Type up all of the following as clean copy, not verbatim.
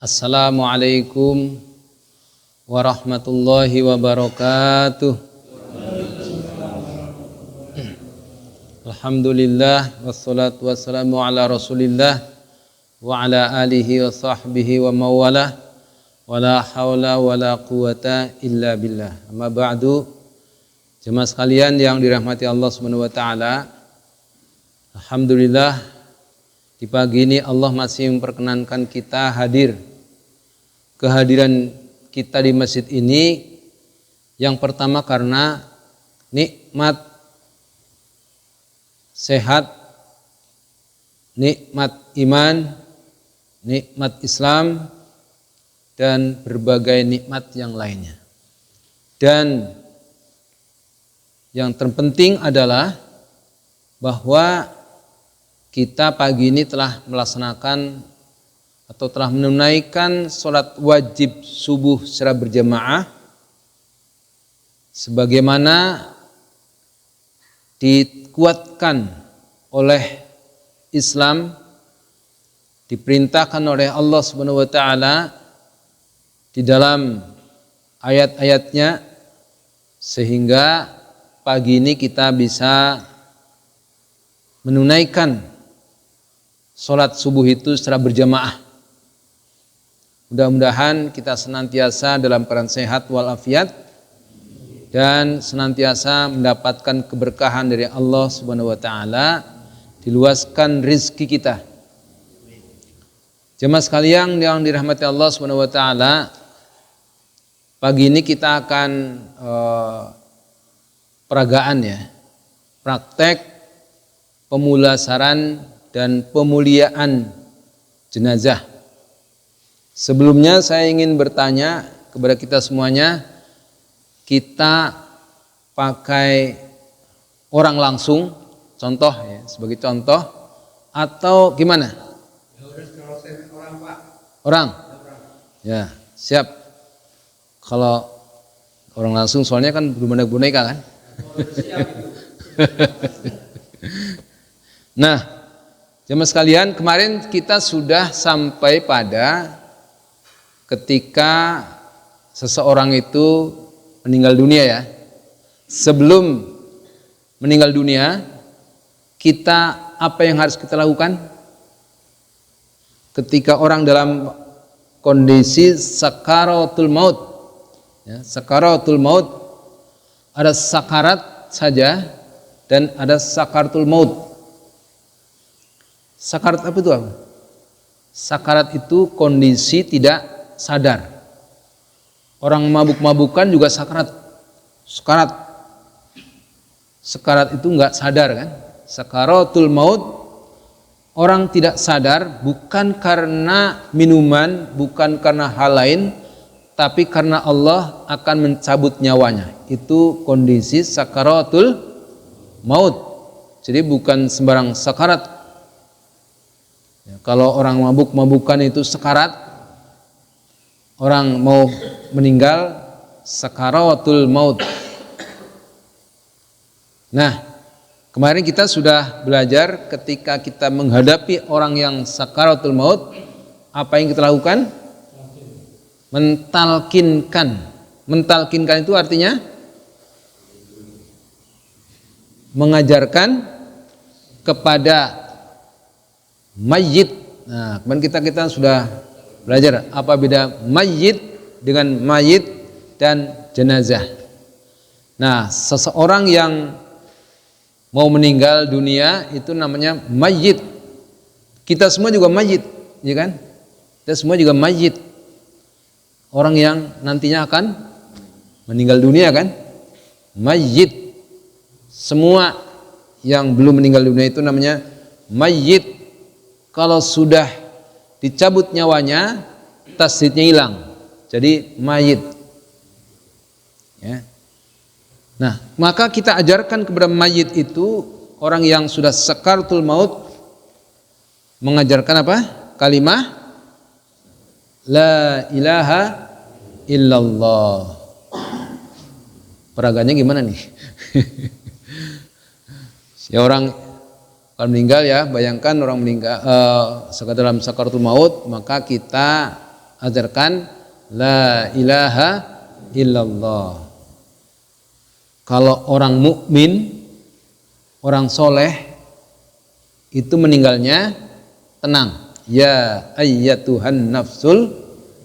Assalamualaikum warahmatullahi wabarakatuh. Alhamdulillah wassalatu wassalamu ala Rasulillah wa ala alihi wa sahbihi wa mawalah wa la hawla wa la quwata illa billah. Amma ba'du. Jemaah sekalian yang dirahmati Allah Subhanahu wa taala. Alhamdulillah di pagi ini Allah masih memperkenankan kita hadir. Kehadiran kita di masjid ini yang pertama karena nikmat sehat, nikmat iman, nikmat Islam, dan berbagai nikmat yang lainnya. Dan yang terpenting adalah bahwa kita pagi ini telah melaksanakan atau telah menunaikan sholat wajib subuh secara berjamaah sebagaimana dikuatkan oleh Islam, diperintahkan oleh Allah Subhanahu wa taala di dalam ayat-ayatnya, sehingga pagi ini kita bisa menunaikan sholat subuh itu secara berjamaah. Mudah-mudahan kita senantiasa dalam keadaan sehat walafiat dan senantiasa mendapatkan keberkahan dari Allah Subhanahu wa taala, diluaskan rizki kita. Jemaah sekalian yang dirahmati Allah Subhanahu wa taala, pagi ini kita akan peragaan ya, praktek pemulasaran dan pemuliaan jenazah. Sebelumnya saya ingin bertanya kepada kita semuanya, kita pakai orang langsung, contoh ya, sebagai contoh, atau gimana? Orang? Ya, siap. Kalau orang langsung soalnya kan belum ada boneka kan? Nah, jemaah sekalian, kemarin kita sudah sampai pada ketika seseorang itu meninggal dunia ya. Sebelum meninggal dunia, kita apa yang harus kita lakukan? Ketika orang dalam kondisi sakaratul maut, ya, sakaratul maut, ada sakarat saja dan ada sakaratul maut. Sakarat apa itu apa? Sakarat itu kondisi tidak sadar. Orang mabuk-mabukan juga sakarat. Sakarat itu enggak sadar kan? Sakaratul maut, orang tidak sadar bukan karena minuman, bukan karena hal lain, tapi karena Allah akan mencabut nyawanya. Itu kondisi sakaratul maut. Jadi bukan sembarang sakarat. Ya, kalau orang mabuk-mabukan itu sakarat, orang mau meninggal sakaratul maut. Nah, kemarin kita sudah belajar ketika kita menghadapi orang yang sakaratul maut, apa yang kita lakukan? Mentalkinkan. Mentalkinkan itu artinya mengajarkan kepada mayyit. Nah, kemarin kita sudah belajar apa beda mayyit dengan mayit dan jenazah. Nah, seseorang yang mau meninggal dunia itu namanya mayyit. Kita semua juga mayyit, ya kan? Kita semua juga mayyit. Orang yang nantinya akan meninggal dunia kan? Mayyit. Semua yang belum meninggal dunia itu namanya mayyit. Kalau sudah dicabut nyawanya, tasdidnya hilang, jadi mayit. Ya. Nah, maka kita ajarkan kepada mayit itu, orang yang sudah sakaratul maut, mengajarkan apa? Kalimah la ilaha illallah. Peraganya gimana nih? Ya, orang kalau meninggal ya, bayangkan orang meninggal dalam sakaratul maut, maka kita ajarkan la ilaha illallah. Kalau orang mukmin, orang soleh itu meninggalnya tenang. Ya ayyatuhan nafsul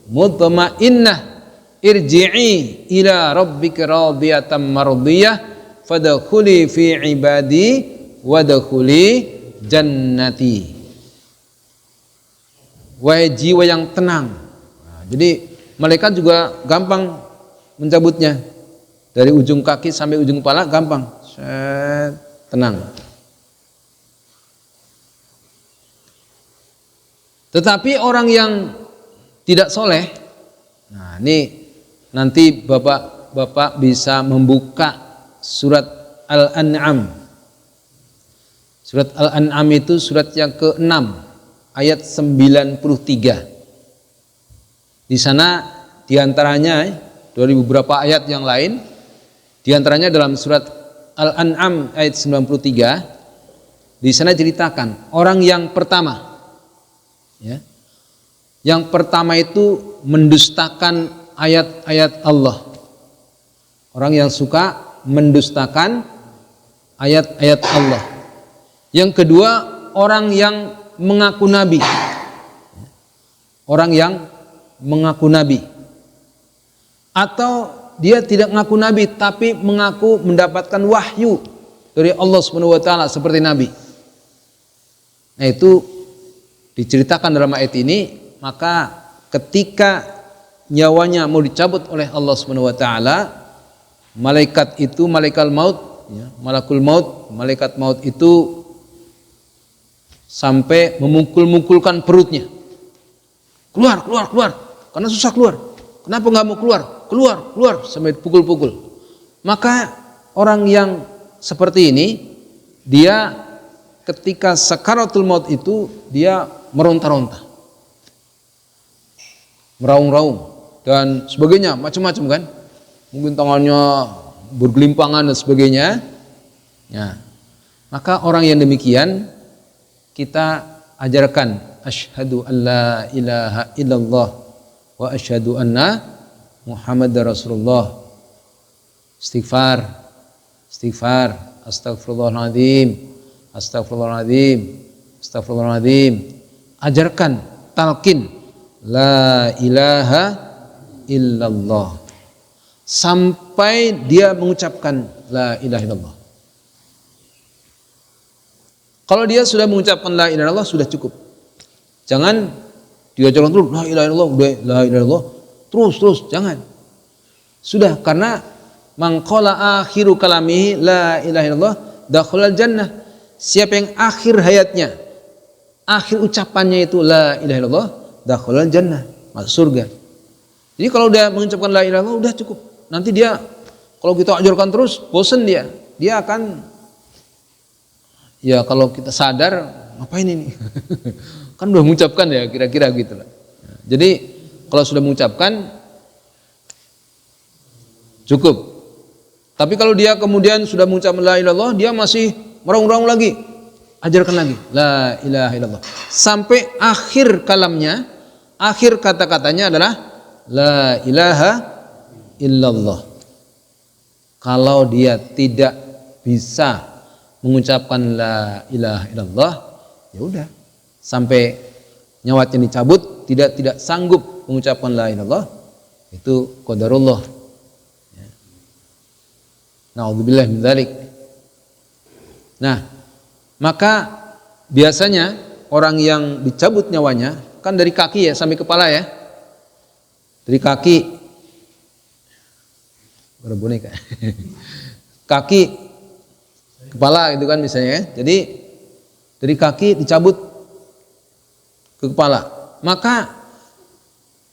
mutmainnah irji'i ila rabbika radiyatan mardiyah fadkhuli fi ibadi wadkhuli jannati. Wahai jiwa yang tenang. Nah, jadi malaikat juga gampang mencabutnya. Dari ujung kaki sampai ujung kepala gampang. Tenang. Tetapi orang yang tidak soleh, nah ini nanti bapak bisa membuka surat Al-An'am. Surat Al-An'am itu surat yang ke-6 ayat 93. Di sana diantaranya dari beberapa ayat yang lain, diantaranya dalam surat Al-An'am ayat 93, di sana ceritakan orang yang pertama, ya, yang pertama itu mendustakan ayat-ayat Allah. Orang yang suka mendustakan ayat-ayat Allah. Yang kedua, orang yang mengaku nabi. Orang yang mengaku nabi. Atau dia tidak mengaku nabi tapi mengaku mendapatkan wahyu dari Allah Subhanahu wa taala seperti nabi. Nah, itu diceritakan dalam ayat ini, maka ketika nyawanya mau dicabut oleh Allah Subhanahu wa taala, malaikat itu, malaikat maut, ya, malakul maut, malaikat maut itu sampai memukul-mukulkan perutnya. Keluar, keluar, keluar. Karena susah keluar. Kenapa nggak mau keluar? Keluar, keluar, sampai pukul-pukul. Maka orang yang seperti ini, dia ketika sakaratul maut itu dia meronta-ronta, meraung-raung dan sebagainya, macam-macam kan. Mungkin tangannya bergelimpangan dan sebagainya. Ya. Maka orang yang demikian kita ajarkan asyhadu an la ilaha illallah wa asyhadu anna Muhammadar Rasulullah. Istighfar, istighfar, astagfirullahaladzim, astagfirullahaladzim, astagfirullahaladzim. Ajarkan talqin la ilaha illallah sampai dia mengucapkan la ilaha illallah. Kalau dia sudah mengucapkan la ilaha illallah sudah cukup. Jangan diajarkan terus la ilaha illallah, udah la ilaha illallah terus, jangan. Sudah, karena man qala akhiru kalamihi la ilaha illallah dakhalal jannah. Siapa yang akhir hayatnya, akhir ucapannya itu la ilaha illallah, dakhalal jannah, masuk surga. Jadi kalau dia mengucapkan la ilaha illallah udah cukup. Nanti dia kalau kita ajarkan terus bosan dia akan, ya kalau kita sadar ngapain ini? Kan udah mengucapkan ya, kira-kira gitu lah. Jadi kalau sudah mengucapkan cukup. Tapi kalau dia kemudian sudah mengucapkan la ilaha illallah, dia masih meraung-raung lagi, ajarkan lagi la ilaha illallah sampai akhir kalamnya, akhir kata-katanya adalah la ilaha illallah. Kalau dia tidak bisa mengucapkan la ilaha illallah, ya udah sampai nyawanya dicabut, tidak sanggup mengucapkan la ilaha illallah, itu qadarullah. Na'udzubillah min dzalik. Nah, maka biasanya orang yang dicabut nyawanya kan dari kaki ya sampai kepala ya. Dari kaki berboneka. Kaki kepala itu kan misalnya ya. Jadi dari kaki dicabut ke kepala. Maka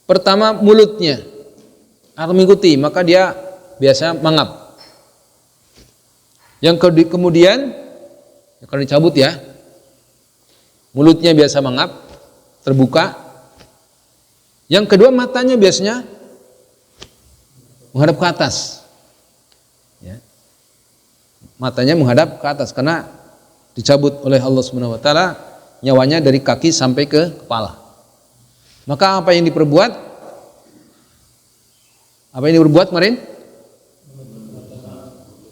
pertama mulutnya akan mengikuti, maka dia biasa mangap. Yang kemudian kalau dicabut ya, mulutnya biasa mangap, terbuka. Yang kedua matanya biasanya menghadap ke atas. Ya. Matanya menghadap ke atas karena dicabut oleh Allah Subhanahu wa taala nyawanya dari kaki sampai ke kepala. Maka apa yang diperbuat? Apa yang diperbuat kemarin?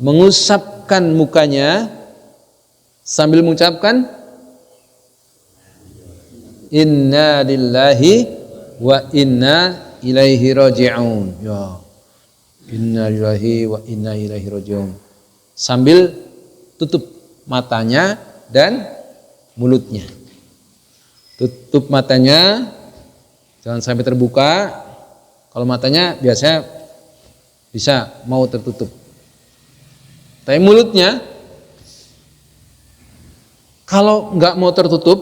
Mengusapkan mukanya sambil mengucapkan inna lillahi wa inna ilaihi raji'un. Ya. Inna lillahi wa inna ilaihi raji'un. Sambil tutup matanya dan mulutnya. Tutup matanya, jangan sampai terbuka. Kalau matanya biasanya bisa mau tertutup. Tapi mulutnya kalau nggak mau tertutup,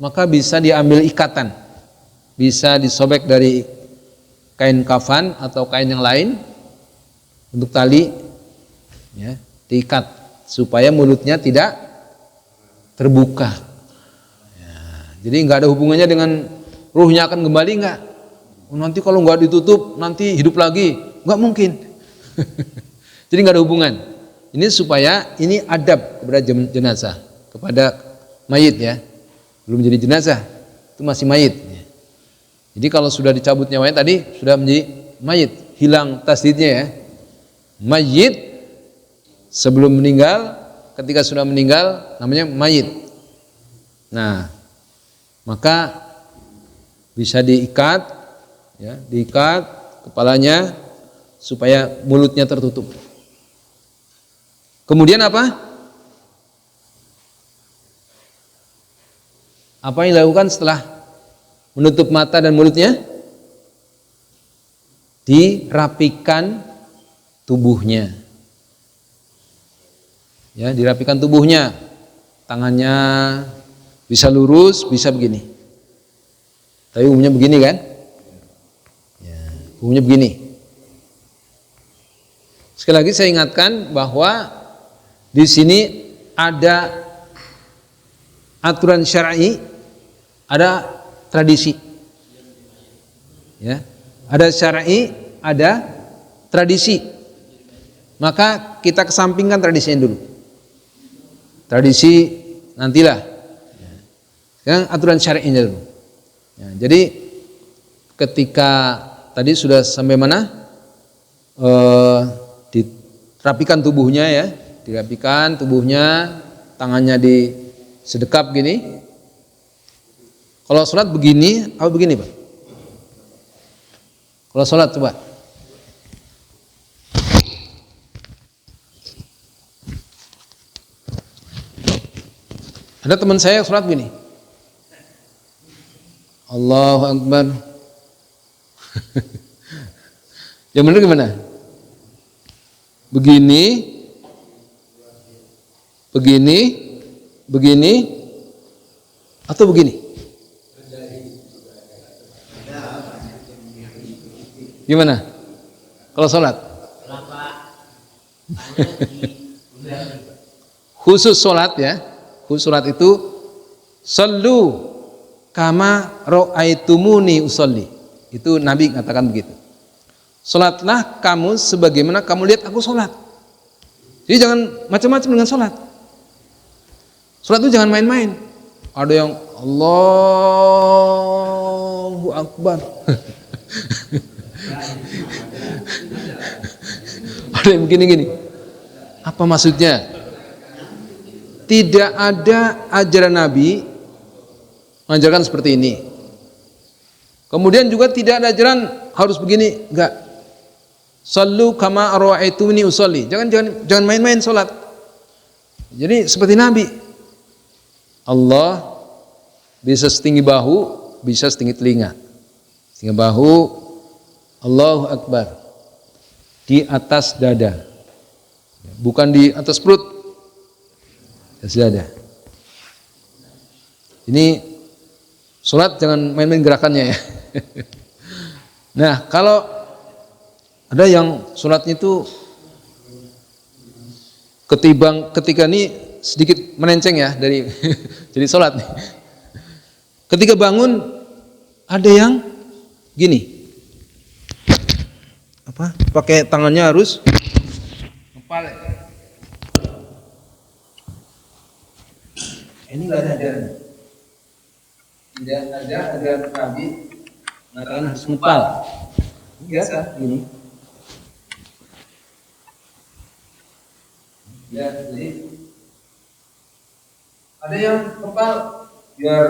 maka bisa diambil ikatan, bisa disobek dari kain kafan atau kain yang lain untuk tali, ya, diikat supaya mulutnya tidak terbuka. Ya, jadi nggak ada hubungannya dengan ruhnya akan kembali, nggak. Nanti kalau nggak ditutup nanti hidup lagi, nggak mungkin. Jadi nggak ada hubungan. Ini supaya ini adab kepada jenazah, kepada mayit, ya. Belum jadi jenazah, itu masih mayit. Jadi kalau sudah dicabut nyawanya tadi sudah menjadi mayit, hilang tasdidnya, ya. Mayit sebelum meninggal, ketika sudah meninggal namanya mayit. Nah, maka bisa diikat, ya, diikat kepalanya supaya mulutnya tertutup. Kemudian apa? Apa yang dilakukan setelah menutup mata dan mulutnya? Dirapikan tubuhnya. Ya, dirapikan tubuhnya. Tangannya bisa lurus, bisa begini. Tapi umumnya begini kan? Ya, umumnya begini. Sekali lagi saya ingatkan bahwa di sini ada aturan syar'i, ada tradisi. Ya, ada syar'i, ada tradisi. Maka kita kesampingkan tradisinya dulu. Tradisi nantilah. Yang aturan syar'inya dulu. Ya, jadi ketika tadi sudah sampai mana? Dirapikan tubuhnya, ya, dirapikan tubuhnya, tangannya disedekap gini. Kalau sholat begini, apa begini, Pak? Kalau sholat coba. Ada teman saya sholat begini. Allahu Akbar. Yang benar gimana? Begini, begini, begini, atau begini? Gimana? Kalau sholat? Khusus sholat, ya. Khusus sholat itu sallu kama ra'aitumuni usolli. Itu Nabi katakan begitu. Sholatlah kamu sebagaimana kamu lihat aku sholat. Jadi jangan macam-macam dengan sholat. Sholat itu jangan main-main. Ada yang Allahu Akbar. Ada yang begini-gini. Apa maksudnya? Tidak ada ajaran Nabi mengajarkan seperti ini. Kemudian juga tidak ada ajaran harus begini, enggak. Sallu kama ra'aitumuni usolli. Jangan main-main sholat. Jadi seperti Nabi. Allah bisa setinggi bahu, bisa setinggi telinga. Setinggi bahu, Allahu Akbar. Di atas dada. Bukan di atas perut. Di atas dada. Ini sholat jangan main-main gerakannya, ya. Nah, kalau ada yang sholatnya itu ketika ini sedikit menenceng, ya, dari jadi sholat nih. Ketika bangun ada yang gini, apa? Pakai tangannya harus ngepal. Ini nggak ada ajaran. Tidak ada ajaran Nabi mengatakan harus ngepal. Biasa gini. Ya, jadi ada yang kepal biar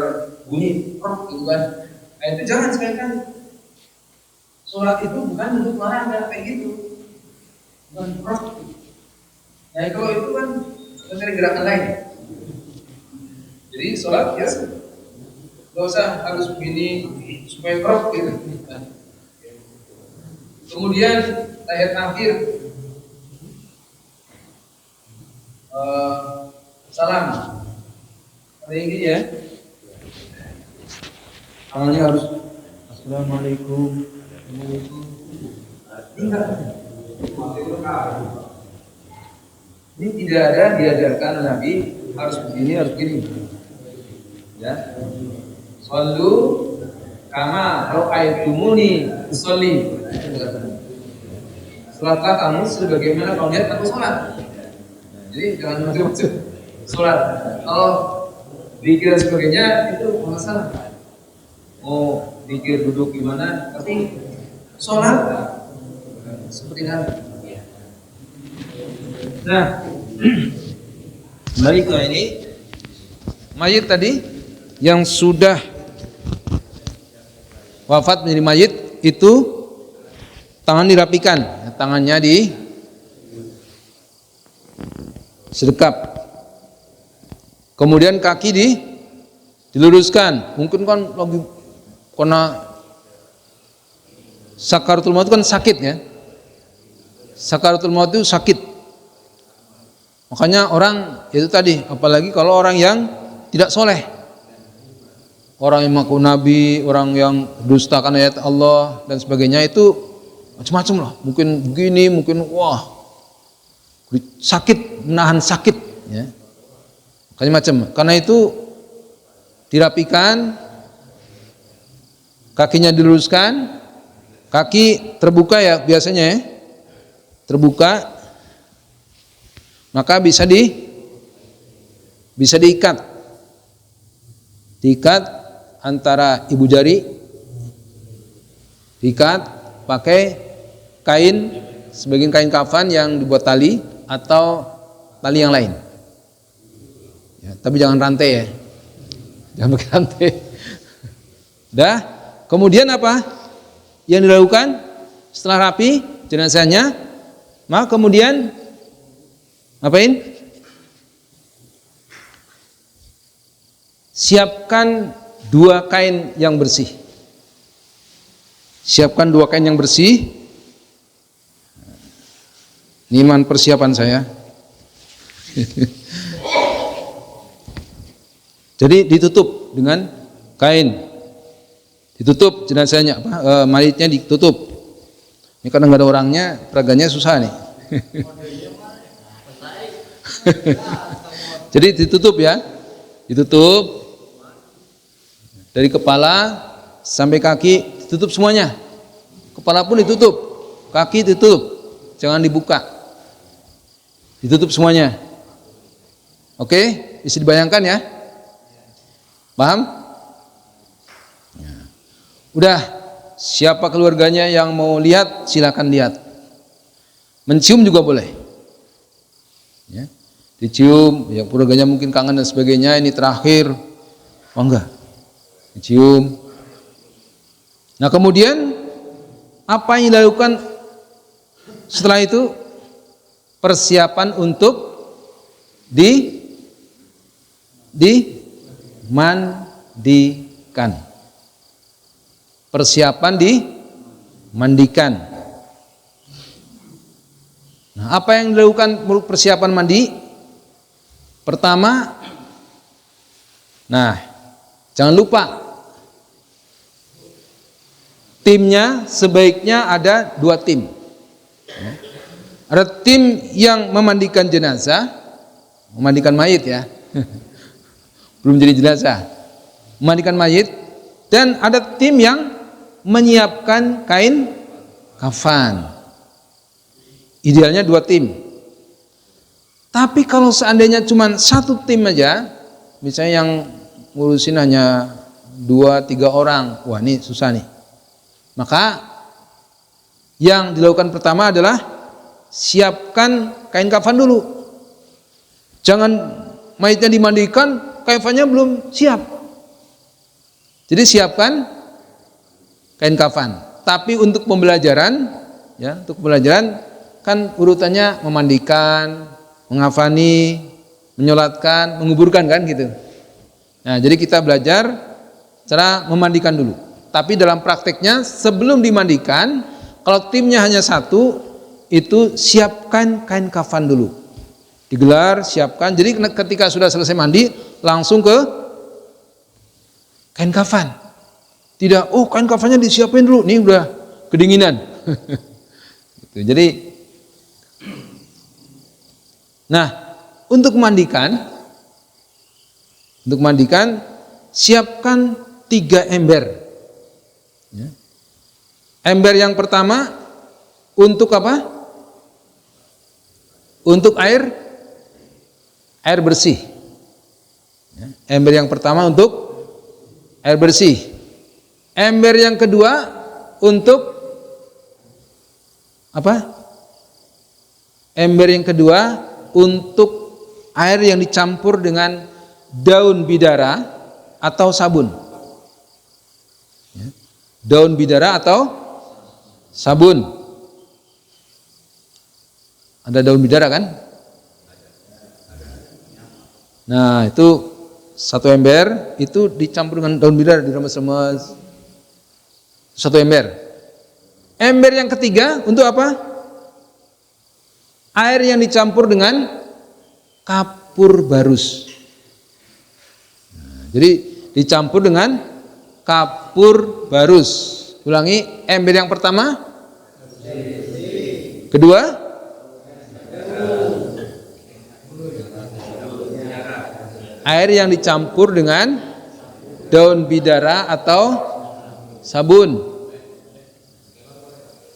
bunyi prok gitu kan. Nah, itu jangan sekali-kali. Sholat itu bukan untuk olahraga kayak gitu, bukan prok. Nah, kalau itu kan mencari gerakan lain. Jadi sholat ya, nggak usah harus begini supaya prok gitu. Nah, kemudian tahiyat akhir, salam. Ada yang gini ya, tangannya harus Assalamualaikum. Ini tidak ada diajarkan Nabi harus begini, harus begini. Ya. Shallu kama ra'aitumuni usolli. Salatlah kamu sebagaimana kau lihat aku salat. Jadi jangan macam-macam salat. Kalau dikira sebagainya itu masalah. Oh, dikir duduk gimana? Tapi salat seperti Nabi. Nah, kembali ke ini mayit tadi yang sudah wafat menjadi mayit itu tangan dirapikan, tangannya di sedekap, kemudian kaki diluruskan. Mungkin kan lagi karena sakaratul maut kan sakit ya, sakaratul maut itu sakit. Makanya orang itu tadi, apalagi kalau orang yang tidak soleh, orang yang mengaku nabi, orang yang dustakan ayat Allah dan sebagainya, itu macam-macam lah. Mungkin begini, mungkin wah sakit, menahan sakit ya. Makanya macam. Karena itu dirapikan, kakinya diluruskan, kaki terbuka ya biasanya ya, terbuka. Maka bisa diikat antara ibu jari, diikat pakai kain, sebagian kain kafan yang dibuat tali atau tali yang lain ya, tapi jangan rantai ya, jangan pakai rantai. Dah, kemudian apa yang dilakukan setelah rapi jenazahnya? Maka kemudian ngapain? Siapkan 2 kain yang bersih. Siapkan 2 kain yang bersih. Ini persiapan saya. Jadi ditutup dengan kain. Ditutup jenazahnya, mayitnya ditutup. Ini kadang nggak ada orangnya, peraganya susah nih. Jadi ditutup ya, ditutup dari kepala sampai kaki, ditutup semuanya. Kepala pun ditutup, kaki ditutup, jangan dibuka, ditutup semuanya. Oke, bisa dibayangkan ya, paham? Udah, siapa keluarganya yang mau lihat silakan lihat, mencium juga boleh. Ya. Dicium, ya keluarganya mungkin kangen dan sebagainya, ini terakhir, oh enggak, dicium. Nah kemudian apa yang dilakukan setelah itu? Persiapan untuk dimandikan. Persiapan dimandikan. Nah apa yang dilakukan persiapan mandi? Pertama, nah jangan lupa timnya sebaiknya ada 2 tim. Ada tim yang memandikan jenazah, memandikan mayit ya, belum jadi jenazah, memandikan mayit, dan ada tim yang menyiapkan kain kafan. Idealnya 2 tim. Tapi kalau seandainya cuma 1 tim aja, misalnya yang ngurusin hanya 2-3 orang, wah ini susah nih. Maka yang dilakukan pertama adalah siapkan kain kafan dulu. Jangan mayitnya dimandikan, kafannya belum siap. Jadi siapkan kain kafan. Tapi untuk pembelajaran, ya, untuk pembelajaran kan urutannya memandikan, mengafani, menyolatkan, menguburkan kan gitu. Nah, jadi kita belajar cara memandikan dulu. Tapi dalam prakteknya sebelum dimandikan, kalau timnya hanya satu, itu siapkan kain kafan dulu. Digelar, siapkan. Jadi ketika sudah selesai mandi, langsung ke kain kafan. Tidak, oh kain kafannya disiapin dulu, nih udah kedinginan. Gitu. Jadi, nah untuk mandikan, siapkan 3 ember. Ya. Ember yang pertama untuk apa? Untuk air bersih. Ya. Ember yang pertama untuk air bersih. Ember yang kedua untuk apa? Ember yang kedua untuk air yang dicampur dengan daun bidara atau sabun. Ya. Daun bidara atau sabun. Ada daun bidara kan? Nah, itu satu ember itu dicampur dengan daun bidara, diremes-remes. Satu ember. Ember yang ketiga untuk apa? Air yang dicampur dengan kapur barus. Nah, jadi dicampur dengan kapur barus. Ulangi, ember yang pertama, kedua, air yang dicampur dengan daun bidara atau sabun.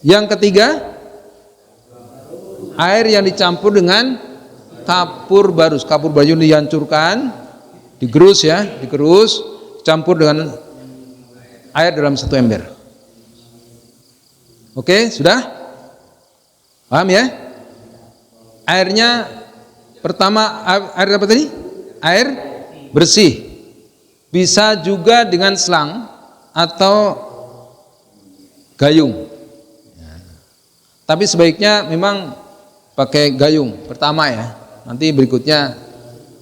Yang ketiga, air yang dicampur dengan kapur barus. Kapur barus dihancurkan, digerus ya, digerus, campur dengan air dalam satu ember. Oke, sudah? Paham ya? Airnya pertama, air apa tadi? Air bersih. Bisa juga dengan selang atau gayung. Tapi sebaiknya memang pakai gayung pertama ya. Nanti berikutnya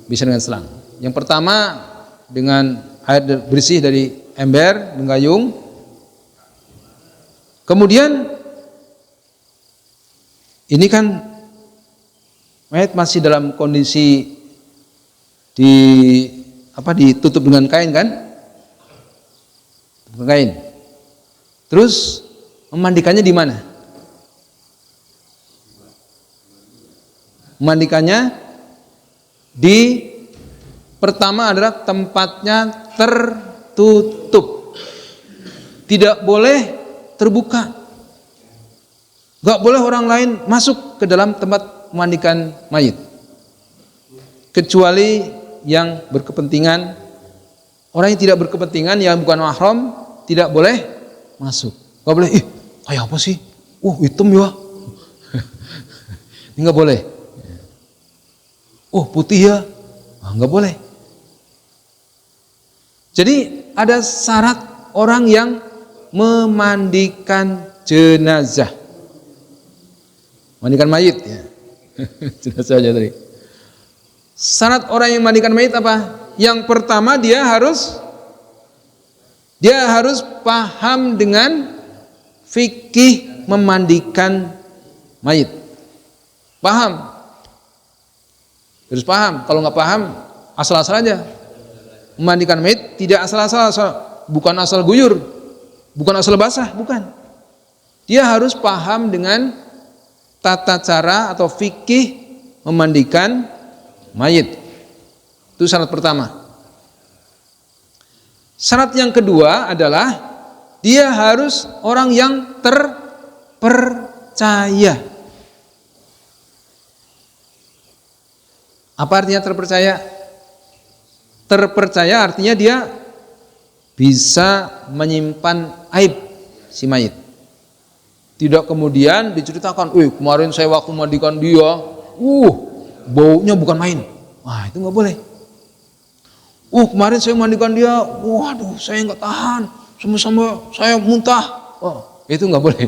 bisa dengan selang. Yang pertama dengan air bersih dari ember dengan gayung. Kemudian ini kan mayat masih dalam kondisi ditutup dengan kain kan? Kain. Terus memandikannya di mana? Memandikannya di pertama adalah tempatnya tertutup. Tidak boleh terbuka. Gak boleh orang lain masuk ke dalam tempat memandikan mayit. Kecuali yang berkepentingan. Orang yang tidak berkepentingan, yang bukan mahram, tidak boleh masuk. Gak boleh, kayak apa sih? Hitam ya. Ini gak boleh. Putih ya. Gak boleh. Jadi ada syarat orang yang memandikan jenazah. Mandikan mayit ya. Jenazah aja tadi. Syarat orang yang memandikan mayit apa? Yang pertama dia harus paham dengan fikih memandikan mayit. Paham? Harus paham. Kalau nggak paham, asal-asal aja. Memandikan mayit tidak asal-asal, bukan asal guyur, bukan asal basah, bukan. Dia harus paham dengan tata cara atau fikih memandikan mayit. Itu syarat pertama. Syarat yang kedua adalah dia harus orang yang terpercaya. Apa artinya terpercaya? Terpercaya artinya dia bisa menyimpan aib si mayit. Tidak kemudian diceritakan, kemarin saya waktu mandikan dia, baunya bukan main. Wah, itu nggak boleh. Kemarin saya mandikan dia, waduh, saya nggak tahan, sama-sama saya muntah. Itu nggak boleh.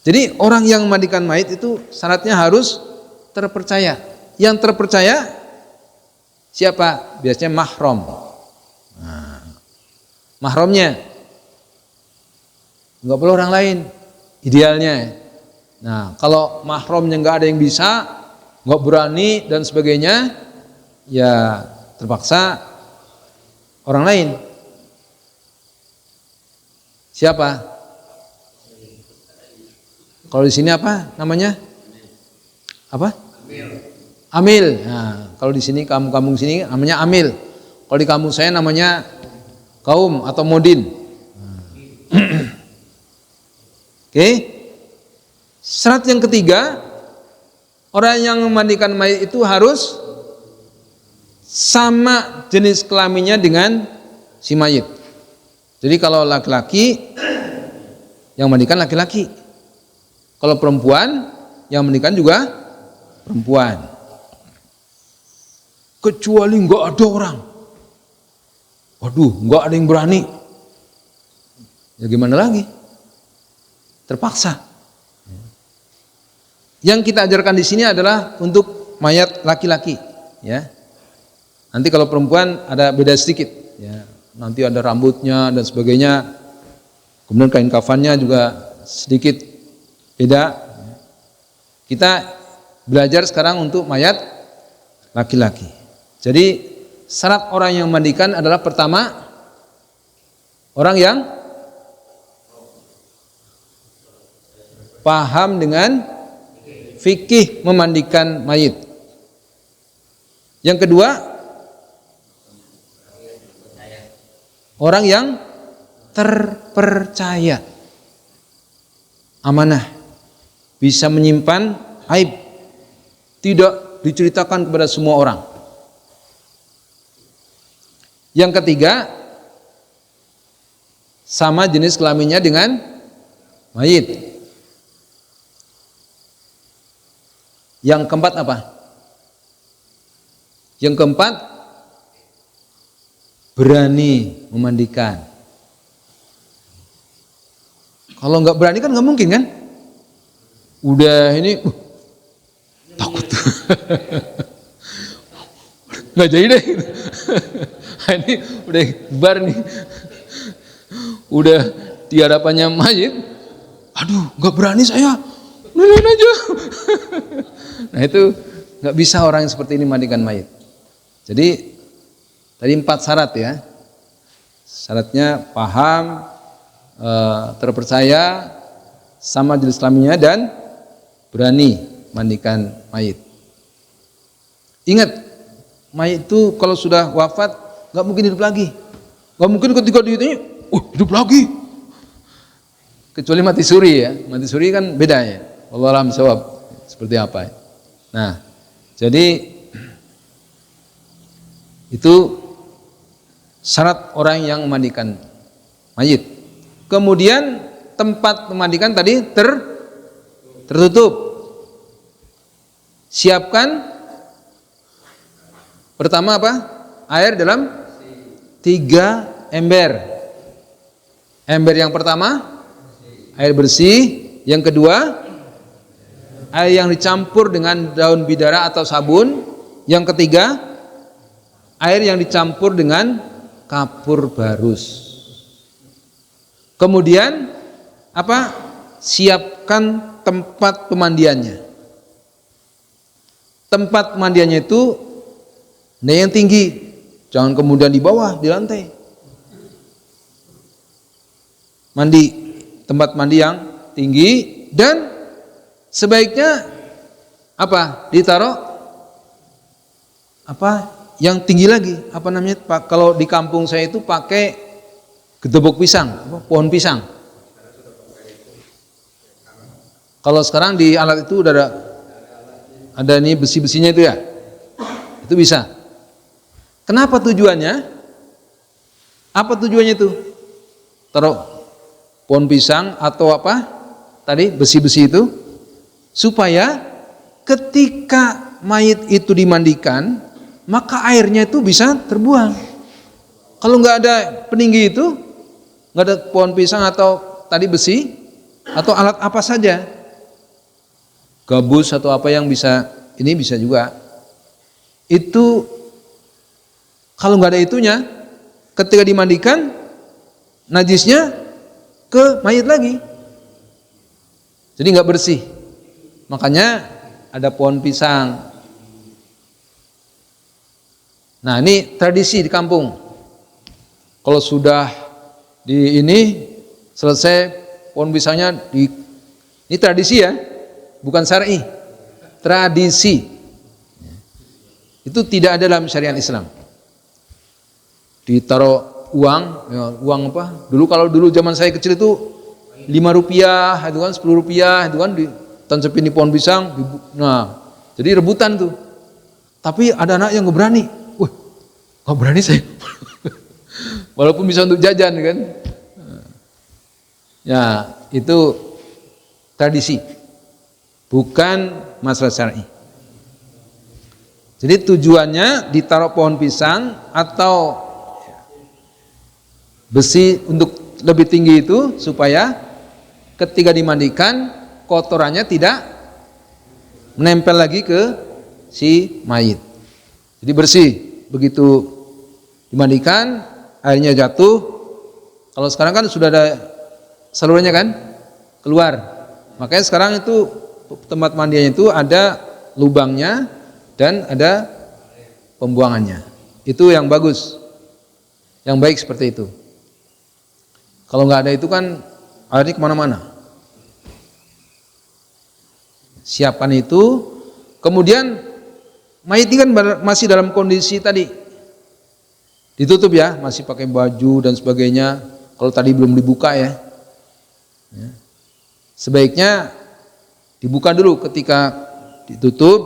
Jadi orang yang memandikan mayit itu syaratnya harus terpercaya. Yang terpercaya siapa? Biasanya mahram. Nah, mahramnya nggak boleh orang lain, idealnya. Nah, kalau mahramnya nggak ada yang bisa, nggak berani dan sebagainya, ya terpaksa orang lain. Siapa? Kalau di sini apa namanya? Apa? Amil. Nah, kalau di sini kampung sini namanya amil. Kalau di kampung saya namanya kaum atau modin. Oke. Syarat yang ketiga, orang yang memandikan mayit itu harus sama jenis kelaminnya dengan si mayit. Jadi kalau laki-laki yang memandikan laki-laki, kalau perempuan yang memandikan juga perempuan. Kecuali nggak ada orang, waduh, nggak ada yang berani, ya gimana lagi? Terpaksa. Yang kita ajarkan di sini adalah untuk mayat laki-laki, ya. Nanti kalau perempuan ada beda sedikit, ya. Nanti ada rambutnya dan sebagainya. Kemudian kain kafannya juga sedikit beda. Kita belajar sekarang untuk mayat laki-laki. Jadi syarat orang yang memandikan adalah pertama, orang yang paham dengan fikih memandikan mayit. Yang kedua, orang yang terpercaya, amanah, bisa menyimpan aib, tidak diceritakan kepada semua orang. Yang ketiga, sama jenis kelaminnya dengan mayit. Yang keempat apa? Yang keempat, berani memandikan. Kalau nggak berani kan nggak mungkin kan? Udah ini takut, nggak jadi deh. Ini udah bar nih, udah di hadapannya mayit. Aduh, nggak berani saya, nenek aja. Nah itu nggak bisa orang yang seperti ini mandikan mayit. Jadi tadi 4 syarat ya. Syaratnya paham, terpercaya, sama jenis kelaminnya, dan berani mandikan mayit. Ingat, mayit itu kalau sudah wafat nggak mungkin hidup lagi. Nggak mungkin ketika ditanya, hidup lagi. Kecuali mati suri ya. Mati suri kan beda ya. Wallahu a'lam bishawab. Seperti apa ya. Nah, jadi itu syarat orang yang memandikan mayit. Kemudian tempat memandikan tadi tertutup. Siapkan pertama apa? Air dalam 3 ember. Ember yang pertama air bersih, yang kedua air yang dicampur dengan daun bidara atau sabun, yang ketiga air yang dicampur dengan kapur barus. Kemudian apa? Siapkan tempat pemandiannya. Tempat pemandiannya itu yang tinggi, jangan kemudian di bawah, di lantai. Mandi, tempat mandi yang tinggi, dan sebaiknya apa? Ditaruh apa? Yang tinggi lagi, apa namanya? Pak, kalau di kampung saya itu pakai gedebok pisang, pohon pisang. Kalau sekarang di alat itu udah ada nih besi-besinya itu ya, itu bisa. Kenapa tujuannya? Apa tujuannya itu? Taruh pohon pisang atau apa? Tadi besi-besi itu supaya ketika mayit itu dimandikan, maka airnya itu bisa terbuang. Kalau nggak ada peninggi itu, nggak ada pohon pisang atau tali besi atau alat apa saja, gabus atau apa yang bisa, ini bisa juga. Itu kalau nggak ada itunya, ketika dimandikan, najisnya ke mayit lagi, jadi nggak bersih. Makanya ada pohon pisang. Nah, ini tradisi di kampung. Kalau sudah di ini selesai pohon pisangnya ini tradisi ya, bukan syar'i. Tradisi. Itu tidak ada dalam syariat Islam. Ditaruh uang, ya, uang apa? Dulu zaman saya kecil itu 5 rupiah, itu kan 10 rupiah, itu kan ditancapin di pohon pisang. Nah, jadi rebutan tuh. Tapi ada anak yang nggak berani. Wah, nggak berani saya. Walaupun bisa untuk jajan kan. Ya, itu tradisi. Bukan masalah syar'i. Jadi tujuannya ditaruh pohon pisang atau besi untuk lebih tinggi itu supaya ketika dimandikan kotorannya tidak menempel lagi ke si mayit. Jadi bersih. Begitu dimandikan, airnya jatuh. Kalau sekarang kan sudah ada salurannya kan, keluar. Makanya sekarang itu tempat mandinya itu ada lubangnya dan ada pembuangannya. Itu yang bagus, yang baik seperti itu. Kalau nggak ada itu kan airnya kemana-mana. Siapkan itu, kemudian mayit ini kan masih dalam kondisi tadi ditutup ya, masih pakai baju dan sebagainya. Kalau tadi belum dibuka ya, sebaiknya dibuka dulu. Ketika ditutup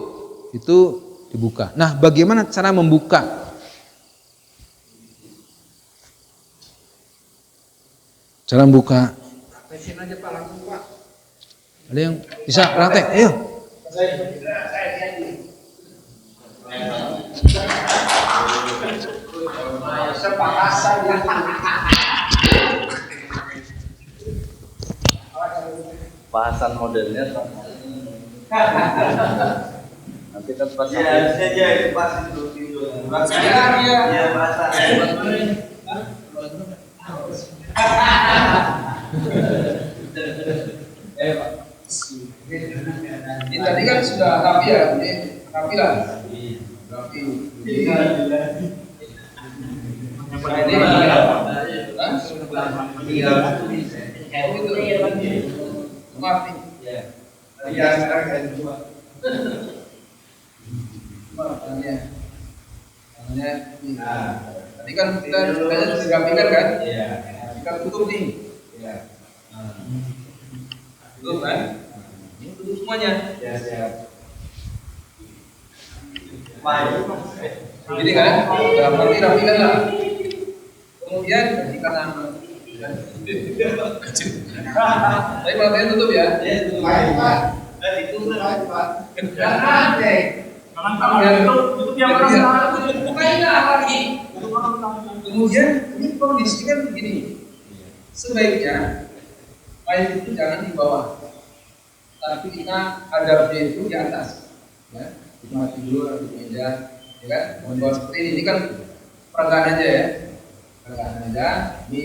itu dibuka. Nah, bagaimana cara membuka? Cara membuka? Praktekin aja Pak, langsung Pak. Ada yang bisa praktek? Ayo. Bahasan modelnya nanti kan pas ya pas itu ya bahasa Ini tadi kan sudah rapi ya, ini rapi lah. Rapi. Tadi kan kita sudah dirapikan kan? Kita tutup nih. Tutup kan? Ini tutup semuanya. Jadi kan, rapikan lah. Kemudian jika tapi kalau tutup ya. Kemudian ini kondisi kan begini. Sebaiknya mayat itu jangan di bawah, tapi kita hadapnya itu di atas. Ya, kita mati dulu di meja, ya kan? Membawa seperti ini kan perenggan aja ya. Perenggan aja. Ini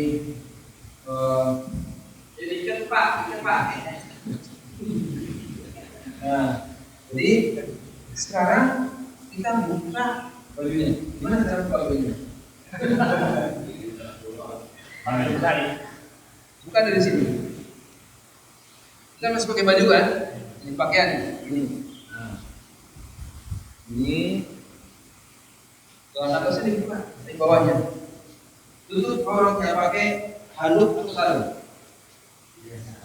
cepat. Nah, jadi sekarang kita buka bajunya. Gimana cara buka bajunya? Bukan dari sini. Kita masih pakai baju kan? Ini pakaian ini. Nah, ini kalau atasnya dibuka, di bawahnya. Tutup auratnya pakai handuk atau sarung.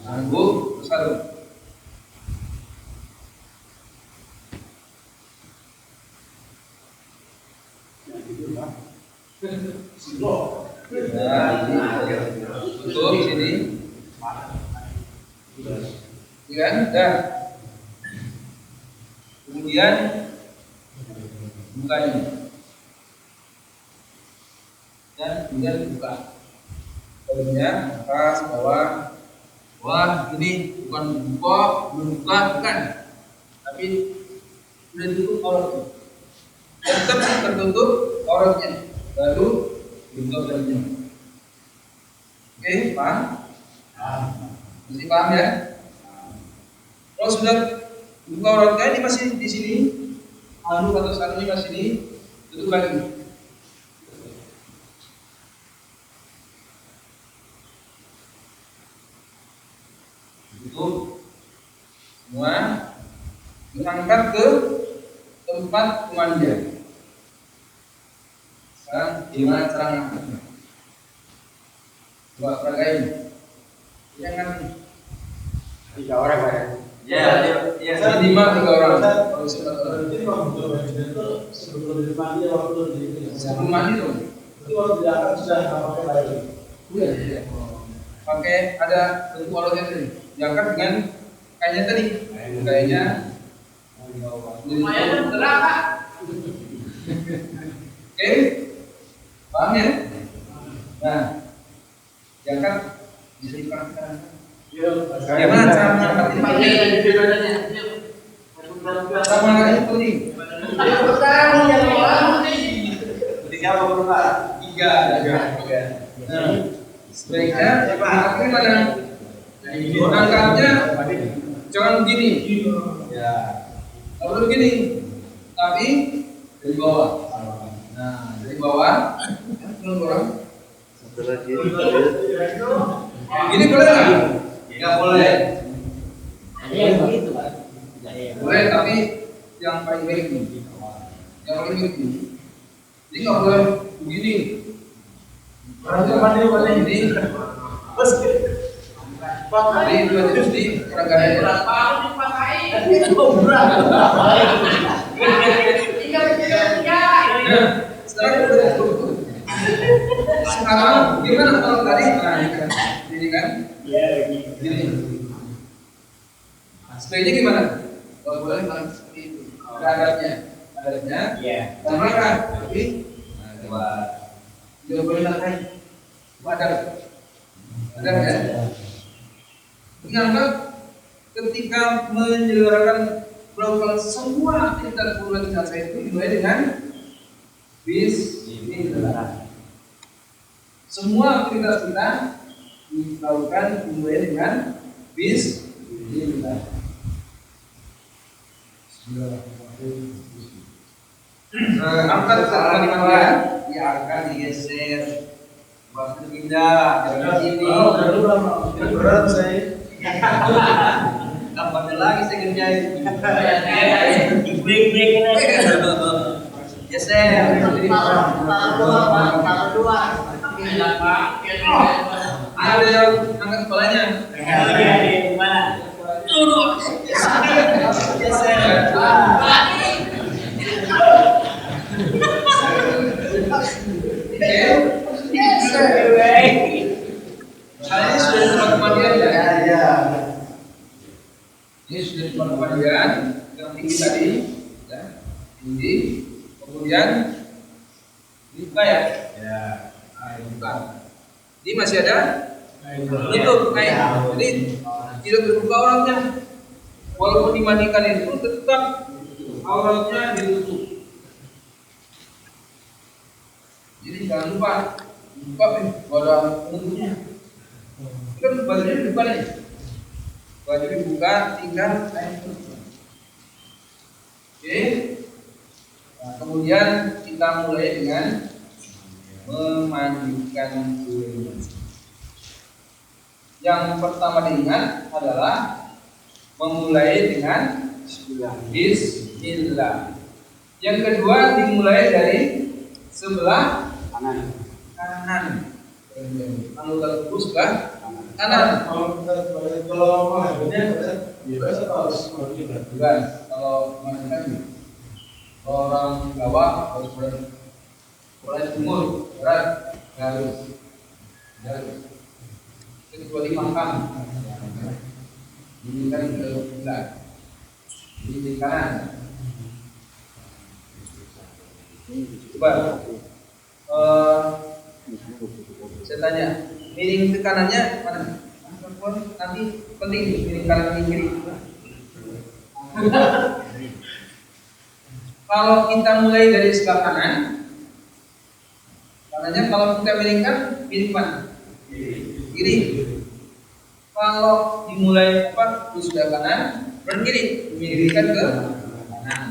Handuk atau sarung. Tutup sini. Kan? Kemudian buka ini dan kemudian buka barunya atas bawah. Wah, ini bukan bukan, tapi sudah ditutup auratnya. Tetap tertutup auratnya, baru buka bajunya. Oke, paham? Masih paham ya? Kalau sudah buka auratnya, ini masih di sini, handuk atau sarungnya masih ini, tutup lagi. Tutup semua, berangkat ke tempat pemandian. Sekarang gimana cara ngangkatnya? Coba peragain. Jangan 3 orang ya. Ya, ya. minimal 3 orang. Kalau 4 orang. Sebelum mandi dong. Itu kalau tidak akan sudah pakai lagi. Iya. Pakai ada bentuk auratnya tadi. Diangkat dengan kainnya tadi. Kayaknya lumayan berat, Pak. Oke. Paham ya? Nah, diangkat bisa dipakai. Gimana cara mengangkat ini? Cara mengangkat ini penting. Tiga apa berapa? Tiga. Nah, sebaiknya angkatnya mana? Angkatnya jangan begini. Ya. Kalau begini, tapi dari bawah. Nah, dari bawah, orang. Ini boleh nggak? Nggak boleh. Boleh, tapi yang paling baik ini. Yang paling baik ini. Jadi nggak boleh begini. Ini. Jadi dua jenis di peragaannya. Sekarang gimana kalau tadi? Nah, ini kan? Gini. Sebaiknya gimana? Kalau boleh paling seperti itu. Adatnya. Jangan tapi coba tidak boleh lantai. Ada ya? Menganggap ketika menyelenggarakan melakukan semua aktivitas bulan puasa itu dimulai dengan bismillah. Semua aktivitas kita dilakukan dimulai dengan bismillah. Angkat kalimatnya diangkat digeser. Waktu pindah dari sini. Berat saya. Kapan lagi saya kerjain? Break ini. Geser. Ada yang angkat kepalanya. Ini sudah tempat pemandian ya? Ini sudah tempat pemandian yang tinggi tadi, ya, tinggi. Kemudian dibuka ya? Dibuka. Ini masih ada tutup kain. Jadi tidak terbuka auratnya. Walaupun dimandikan itu tetap auratnya ditutup. Jadi jangan lupa buka pada bentuknya. Kan bajunya dibuka nih. Baju dibuka, tinggal kain tutup. Oke. Nah, kemudian kita mulai dengan memandikan kulit. Yang pertama diingat adalah memulai dengan bismillah. Yang kedua dimulai dari sebelah kanan. Anggota tubuh sebelah kanan. Kalau biasa harus Bukan. Kalau kan orang Jawa harus mulai timur, barat, harus. Kecuali makam. Ini kan ke sebelah. Di kanan. Coba. Saya tanya, miring ke kanannya mana? Nanti penting miring kanan miring kiri. Kalau kita mulai dari sebelah kanan, kanannya kalau kita miringkan miring mana? Kiri. Kalau dimulai di sebelah kanan, berarti kiri, dimiringkan ke kanan.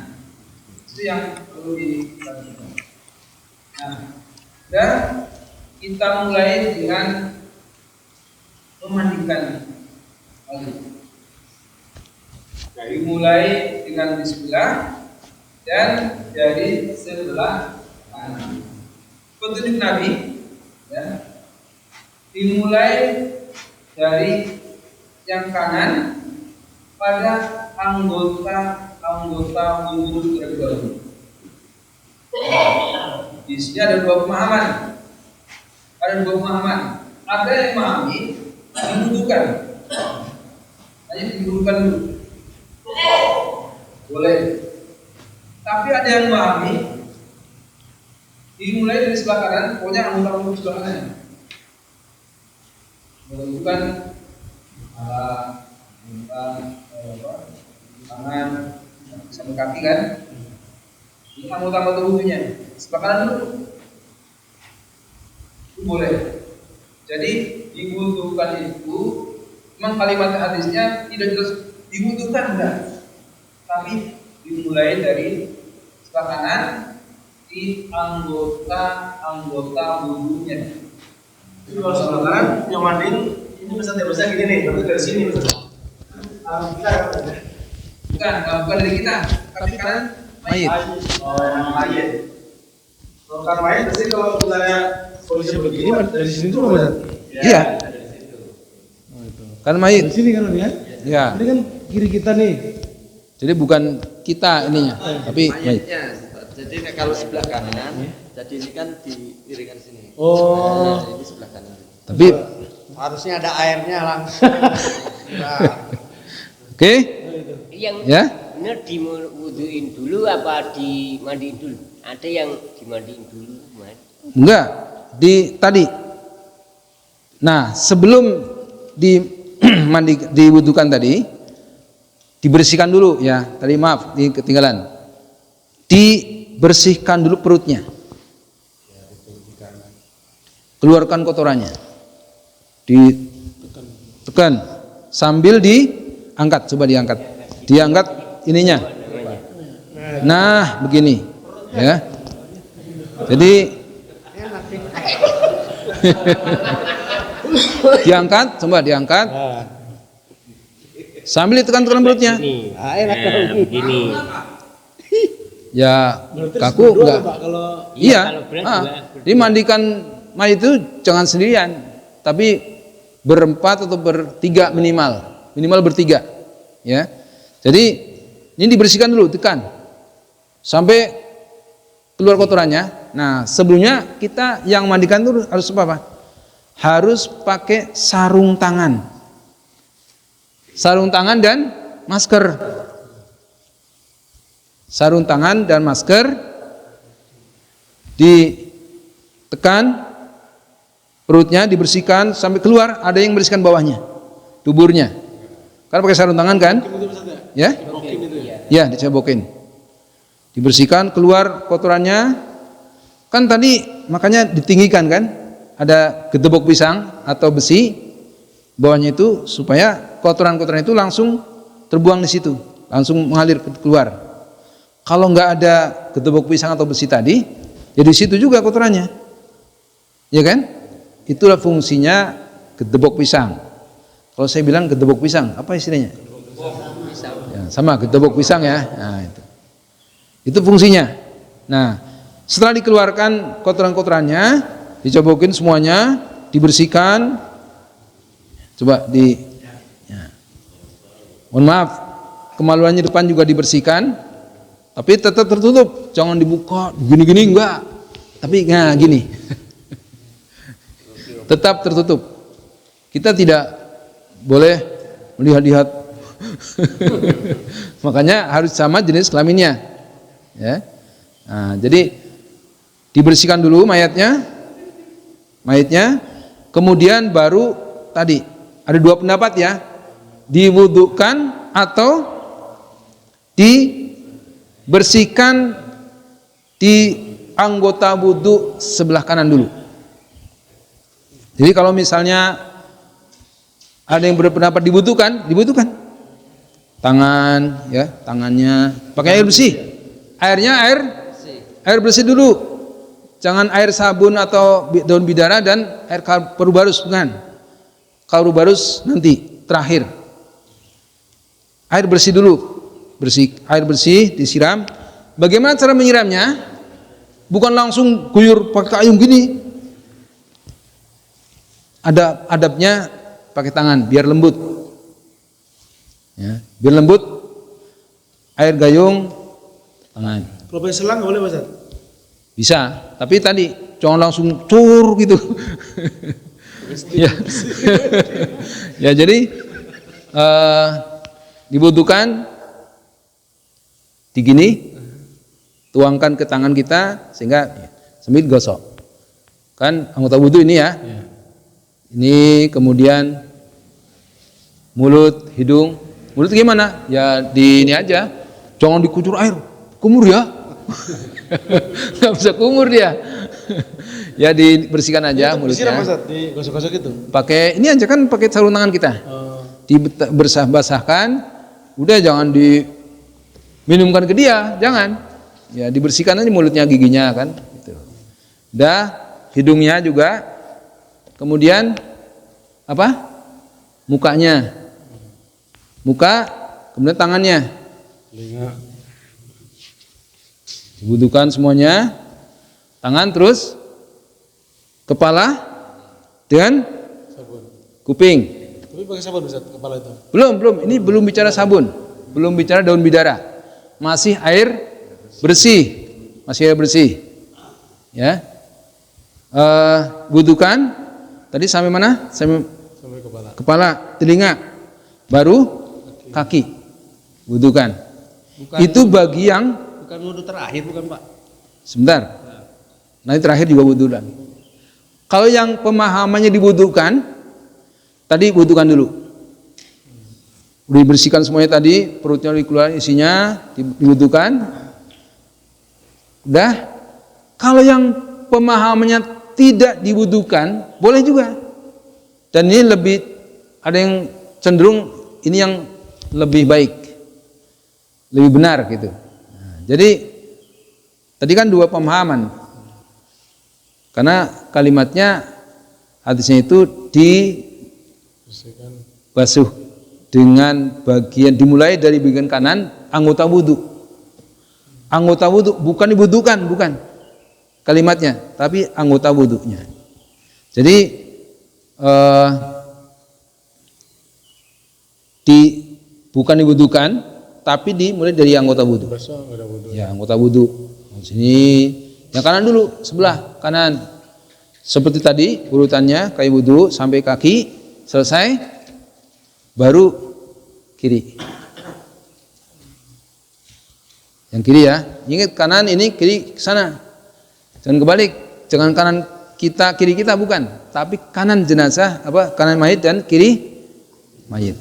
Itu yang perlu diperhatikan. Nah, dan kita mulai dengan memandikan wajib. Dimulai dengan bismillah dan dari sebelah kanan. Petunjuk Nabi, ya, dimulai dari yang kanan pada anggota wudhu terlebih dahulu. Di sini ada dua pemahaman. Ada yang memahami diwudukan, hanya diwudukan dulu, boleh. Tapi ada yang memahami dimulai dari sebelah kanan, pokoknya anggota wudhu sebelah kanan. Menunjukkan tangan sampai kaki kan, ini anggota wudhunya sebelah kanan dulu, itu boleh. Jadi diwudhukan itu memang kalimat hadisnya tidak jelas diwudhukan enggak, tapi dimulai dari sebelah kanan di anggota wudhunya. Jadi kalau sebelah kanan yang mandiin ini bisa gini nih, tapi dari sini bukan dari kita, tapi kanan Mayit. mayit. Kalau kan mayit, pasti kalau misalnya posisi begini dari sini tuh Mas. Iya. Kan mayit. Dari sini kan ya? Ya. Ini kan kiri kita nih. Jadi bukan kita ininya, tapi mayit. Mayatnya. Jadi kalau sebelah kanan, jadi ini kan diiringkan sini. Oh. Nah, ini sebelah kanan. Tapi Harusnya ada airnya langsung. oke? Yang Ya? benar diwuduin dulu apa dimandiin dulu? Ada yang dimandiin dulu, Mas. Enggak. Tadi. Nah, sebelum diwudukan tadi, dibersihkan dulu ya. Tadi maaf, ketinggalan. Dibersihkan dulu perutnya. Keluarkan kotorannya. Ditekan sambil diangkat, coba diangkat. Diangkat ininya. Nah, begini. Ya. Jadi diangkat, coba diangkat. Sambil ditekan-tekan perutnya. Ini. Begini. Ya, kaku enggak. Iya. kalau berat juga. Dimandikan mayit itu jangan sendirian, tapi berempat atau bertiga minimal bertiga, ya. Jadi ini dibersihkan dulu, tekan sampai keluar kotorannya. Nah, sebelumnya kita yang mandikan itu harus apa? Harus pakai sarung tangan dan masker. Sarung tangan dan masker ditekan perutnya, dibersihkan sampai keluar. Ada yang membersihkan bawahnya, tuburnya. Karena pakai sarung tangan kan? Ya? Ya, dicebokin. Dibersihkan, keluar kotorannya. Kan tadi makanya ditinggikan kan? Ada gedebok pisang atau besi bawahnya itu supaya kotoran-kotoran itu langsung terbuang di situ, langsung mengalir keluar. Kalau nggak ada gedebok pisang atau besi tadi, ya di situ juga kotorannya, ya kan? Itulah fungsinya gedebok pisang. Kalau saya bilang gedebok pisang, apa istilahnya? Ya, sama gedebok pisang ya. Nah, itu fungsinya. Nah, setelah dikeluarkan kotoran-kotorannya, dicobokin semuanya, dibersihkan. Coba ya. Mohon maaf, kemaluannya depan juga dibersihkan. Tapi tetap tertutup, jangan dibuka gini-gini enggak. Tapi nah gini. Tetap tertutup. Kita tidak boleh melihat-lihat. Makanya harus sama jenis kelaminnya. Ya. Nah, jadi Dibersihkan dulu mayatnya, kemudian baru tadi ada dua pendapat ya, diwudukan atau dibersihkan di anggota wudu sebelah kanan dulu. Jadi kalau misalnya ada yang berpendapat dibutuhkan tangan ya, tangannya pakai air bersih, air bersih dulu. Jangan air sabun atau daun bidara dan air kaldu barus, bukan. Kaldu barus nanti terakhir. Air bersih dulu. Air bersih disiram. Bagaimana cara menyiramnya? Bukan langsung guyur pakai kayung gini. Ada adabnya, pakai tangan biar lembut. Ya, biar lembut. Air gayung tangan. Kalau pakai selang nggak boleh, Ustaz? Bisa, tapi tadi jangan langsung cur gitu. Ya. Ya, jadi dibutuhkan digini, tuangkan ke tangan kita sehingga sambil gosok. Kan anggota wudu ini ya. Ini kemudian mulut, hidung. Mulut gimana? Ya di ini aja. Jangan dikucur air. Kumur ya. Nggak bisa kumur dia. Ya dibersihkan aja mulutnya. Digosok-gosok itu. Pakai ini aja kan, pakai sarung tangan kita. Basahkan, udah jangan diminumkan ke dia, jangan. Ya dibersihkan aja mulutnya, giginya kan. Gitu. Udah, hidungnya juga. Kemudian apa? Mukanya. Muka, kemudian tangannya. Dibutuhkan semuanya, tangan terus kepala dengan kuping. Tapi pakai sabun Ustaz kepala itu? Belum, ini belum bicara sabun, belum bicara daun bidara, masih air bersih, ya. Butuhkan tadi sampai mana? Sampai kepala, telinga, baru kaki. Butuhkan. Itu bagi yang Bukan wudhu terakhir, bukan Pak? sebentar. Nanti terakhir juga wudhu lagi. Kalau yang pemahamannya dibutuhkan, tadi butuhkan dulu. Udah dibersihkan semuanya tadi, perutnya dikeluarin isinya, dibutuhkan. Udah. Kalau yang pemahamannya tidak dibutuhkan, boleh juga. Dan ini lebih, ada yang cenderung ini yang lebih baik, lebih benar gitu. Jadi tadi kan dua pemahaman, karena kalimatnya hadisnya itu dibasuh dengan bagian, dimulai dari bagian kanan anggota wudu. Anggota wudu bukan dibutuhkan, bukan kalimatnya, tapi anggota wudunya. Jadi bukan dibutuhkan, tapi dimulai dari anggota wudu. Ya, anggota wudu. Sini, yang kanan dulu, sebelah kanan. Seperti tadi urutannya, kayak wudu sampai kaki selesai, baru kiri. Yang kiri ya. Ingat kanan ini, kiri ke sana. Jangan kebalik. Jangan kanan kita, kiri kita, bukan. Tapi kanan jenazah, kanan mayit dan kiri mayit.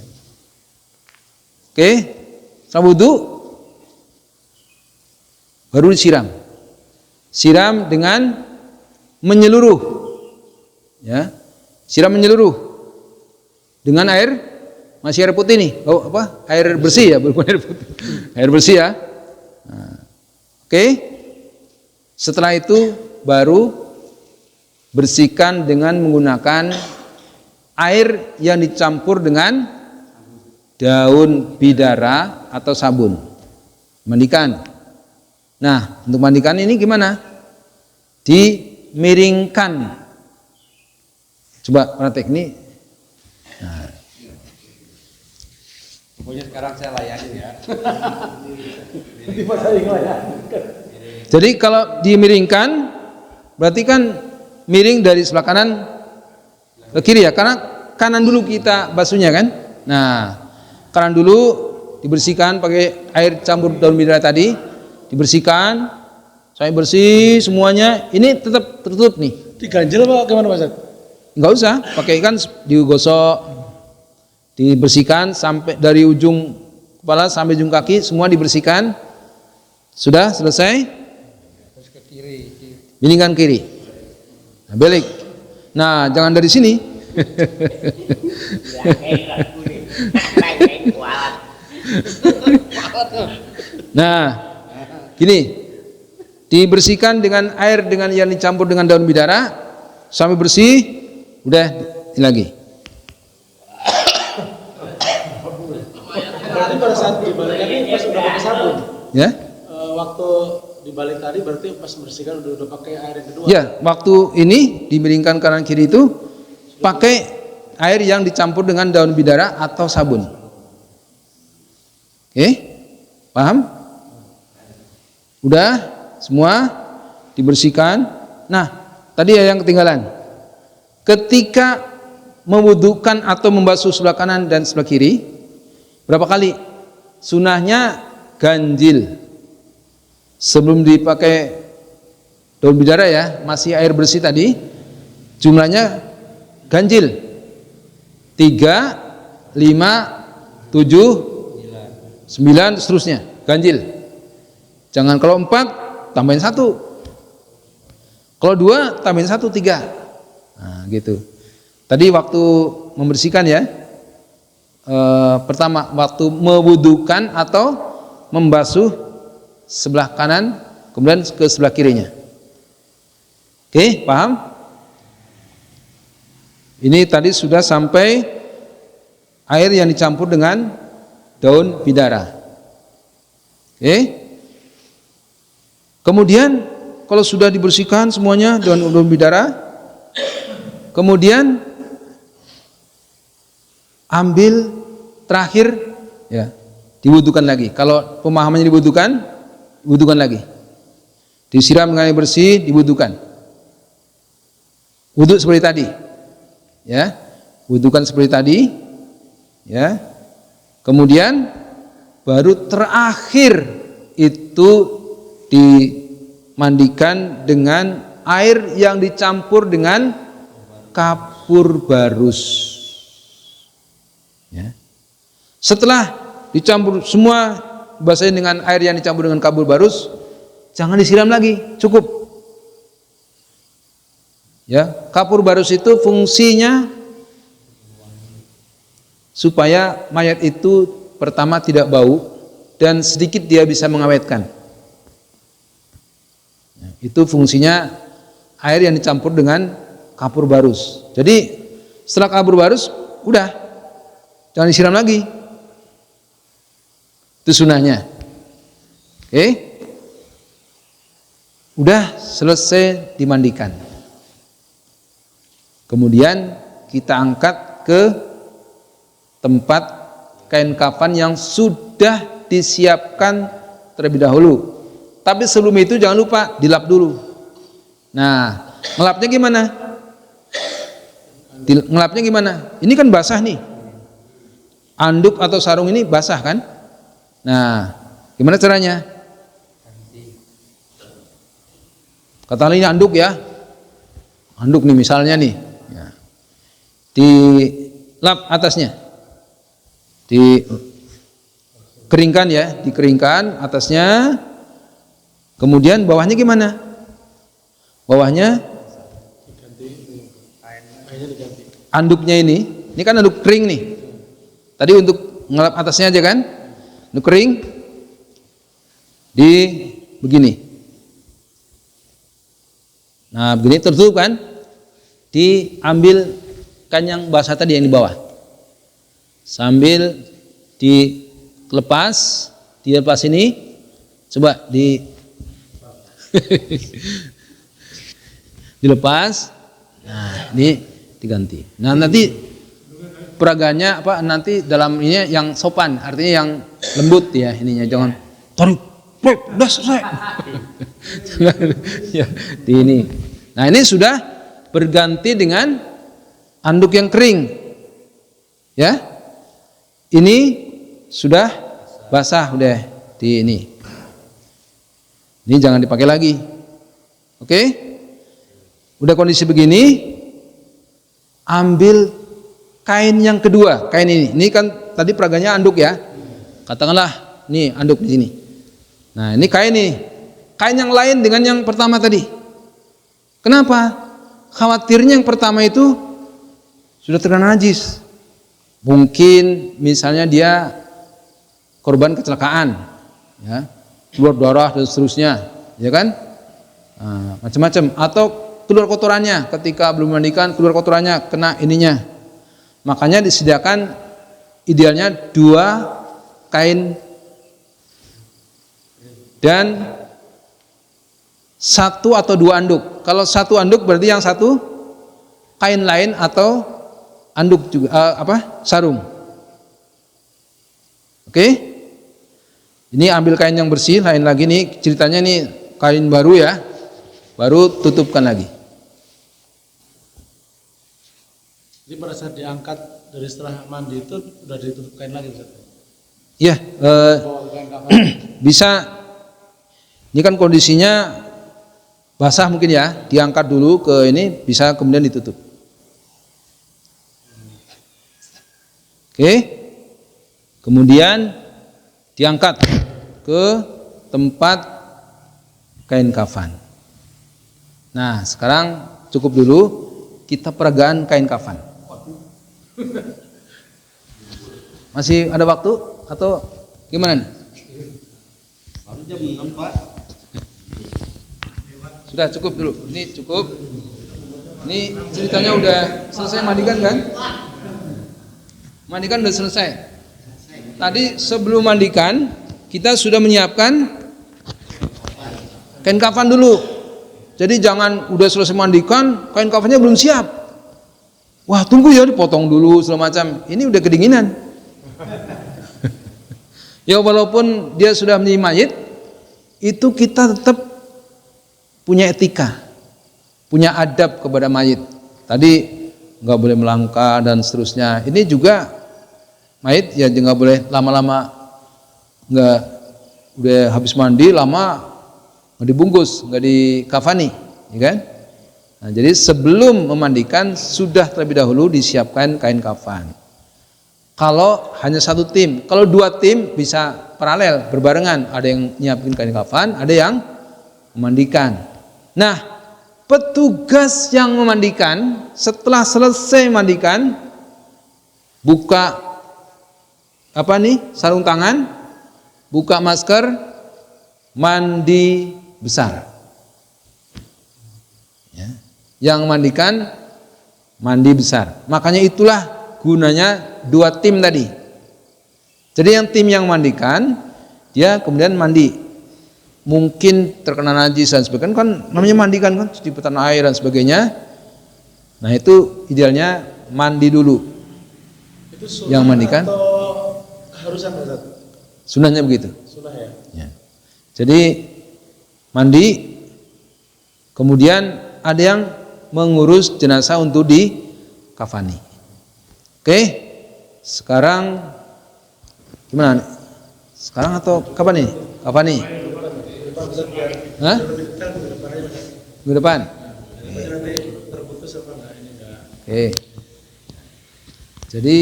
Oke. Setelah wudu baru disiram. Siram dengan menyeluruh. Ya. Siram menyeluruh. Dengan air, masih air putih nih. Air bersih ya, bukan air putih. Air bersih ya. Nah. Oke. Setelah itu baru bersihkan dengan menggunakan air yang dicampur dengan daun bidara atau sabun. Mandikan. Nah, untuk mandikan ini gimana? Dimiringkan. Coba praktek ini. Nah. Pokoknya sekarang saya layanin ya. Jadi kalau dimiringkan, berarti kan miring dari sebelah kanan ke kiri ya, karena kanan dulu kita basuhnya kan. Nah, kanan dulu dibersihkan pakai air campur daun bidara tadi, dibersihkan Sampai bersih semuanya. Ini tetap tertutup nih. Diganjel apa gimana Pak Ustaz? Enggak usah, pakai ikan digosok, dibersihkan sampai dari ujung kepala sampai ujung kaki semua dibersihkan. Sudah selesai? Bilingkan kiri. Nah, balik. Nah, jangan dari sini. Nah, gini, dibersihkan dengan air dengan yang dicampur dengan daun bidara sampai bersih, udah ini lagi. Berarti pada saat dibalik tadi pas udah pakai sabun. Ya? Waktu dibalik tadi berarti pas bersihkan udah pakai air yang kedua. Ya, waktu ini dimiringkan kanan kiri itu pakai air yang dicampur dengan daun bidara atau sabun. Oke? Paham? Udah semua dibersihkan. Nah, tadi yang ketinggalan. Ketika mewudukan atau membasuh sebelah kanan dan sebelah kiri, berapa kali? Sunahnya ganjil. Sebelum dipakai daun bidara ya, masih air bersih tadi, jumlahnya ganjil. 3, 5, 7, 9, seterusnya ganjil. Jangan kalau 4 tambahin 1, kalau 2 tambahin 1, 3. Nah gitu. Tadi waktu membersihkan ya, pertama waktu mewudukan atau membasuh sebelah kanan kemudian ke sebelah kirinya. Oke, paham? Ini tadi sudah sampai air yang dicampur dengan daun bidara. Oke. Kemudian kalau sudah dibersihkan semuanya daun bidara, kemudian ambil terakhir ya, diwudukan lagi. Kalau pemahamannya diwudukan lagi. Disiram dengan air bersih, diwudukan. Wuduk seperti tadi. Ya. Wudukan seperti tadi. Ya. Kemudian baru terakhir itu dimandikan dengan air yang dicampur dengan kapur barus. Ya. Setelah dicampur semua basahin dengan air yang dicampur dengan kapur barus, jangan disiram lagi, cukup. Ya, kapur barus itu fungsinya supaya mayat itu pertama tidak bau dan sedikit dia bisa mengawetkan. Ya, itu fungsinya air yang dicampur dengan kapur barus. Jadi setelah kapur barus, udah jangan disiram lagi. Itu sunahnya. Oke. Udah selesai dimandikan. Kemudian kita angkat ke tempat kain kafan yang sudah disiapkan terlebih dahulu. Tapi sebelum itu jangan lupa dilap dulu. Nah, ngelapnya gimana? Ngelapnya gimana? Ini kan basah nih. Anduk atau sarung ini basah kan? Nah, gimana caranya? Katakanlah ini anduk ya. Anduk nih misalnya nih. Ya. Dilap atasnya. Dikeringkan ya, dikeringkan atasnya. Kemudian bawahnya gimana? Bawahnya anduknya ini kan anduk kering nih. Tadi untuk ngelap atasnya aja kan? Anduk kering di begini. Nah, begini tertutup kan? Diambil kan yang basah tadi yang di bawah. Sambil dilepas ini. Coba dilepas. Nah, ini diganti. Nah, nanti peraganya apa nanti dalam ini yang sopan, artinya yang lembut ya ininya, jangan tarik, udah selesai. Ya, di ini. Nah, ini sudah berganti dengan anduk yang kering. Ya. Ini sudah basah udah di ini. Ini jangan dipakai lagi. Oke? Udah kondisi begini, ambil kain yang kedua, kain ini. Ini kan tadi peraganya anduk ya. Katakanlah, nih anduk di sini. Nah, ini kain nih. Kain yang lain dengan yang pertama tadi. Kenapa? Khawatirnya yang pertama itu sudah terkena najis. Mungkin misalnya dia korban kecelakaan, ya, keluar darah dan seterusnya, ya kan? Nah, macam-macam. Atau keluar kotorannya ketika belum mandikan, keluar kotorannya kena ininya. Makanya disediakan idealnya 2 kain dan 1 atau 2 anduk. Kalau 1 anduk berarti yang 1 kain lain atau anduk juga sarung. Oke? Ini ambil kain yang bersih, lain lagi nih ceritanya nih kain baru ya. Baru tutupkan lagi. Jadi pada saat diangkat dari setelah mandi itu udah ditutup kain lagi Ustaz? Iya, bisa. Ini kan kondisinya basah mungkin ya, diangkat dulu ke ini, bisa kemudian ditutup. Oke, kemudian diangkat ke tempat kain kafan. Nah, sekarang cukup dulu kita peragaan kain kafan. Masih ada waktu atau gimana nih? Jam 6 Pak. Sudah cukup dulu. Ini cukup. Ini ceritanya udah selesai mandikan kan? Mandikan udah selesai. Tadi sebelum mandikan kita sudah menyiapkan kain kafan dulu. Jadi jangan udah selesai mandikan kain kafannya belum siap. Wah, tunggu ya, dipotong dulu segala macam. Ini udah kedinginan. Ya walaupun dia sudah menjadi mayit, itu kita tetap punya etika, punya adab kepada mayit. Tadi nggak boleh melangkah dan seterusnya. Ini juga mayit ya nggak boleh lama-lama, nggak udah habis mandi lama nggak dibungkus, nggak dikafani, ya kan? Nah, jadi sebelum memandikan sudah terlebih dahulu disiapkan kain kafan. Kalau hanya 1 tim, kalau 2 tim bisa paralel, berbarengan. Ada yang nyiapin kain kafan, ada yang memandikan. Nah, petugas yang memandikan setelah selesai mandikan buka sarung tangan, buka masker, mandi besar. Ya. Yang mandikan mandi besar. Makanya itulah gunanya 2 tim tadi. Jadi yang tim yang mandikan dia kemudian mandi. Mungkin terkena najis dan sebagainya, kan namanya mandikan kan, cipratan air dan sebagainya. Nah, itu idealnya mandi dulu. Itu sunnah yang mandikan atau keharusan Ustaz? Sunnahnya begitu. Sunnah ya. Ya. Jadi mandi, kemudian ada yang mengurus jenazah untuk dikafani. Oke, sekarang gimana? Sekarang atau kapan nih? Kafani? Hah? Minggu depan? Oke. Jadi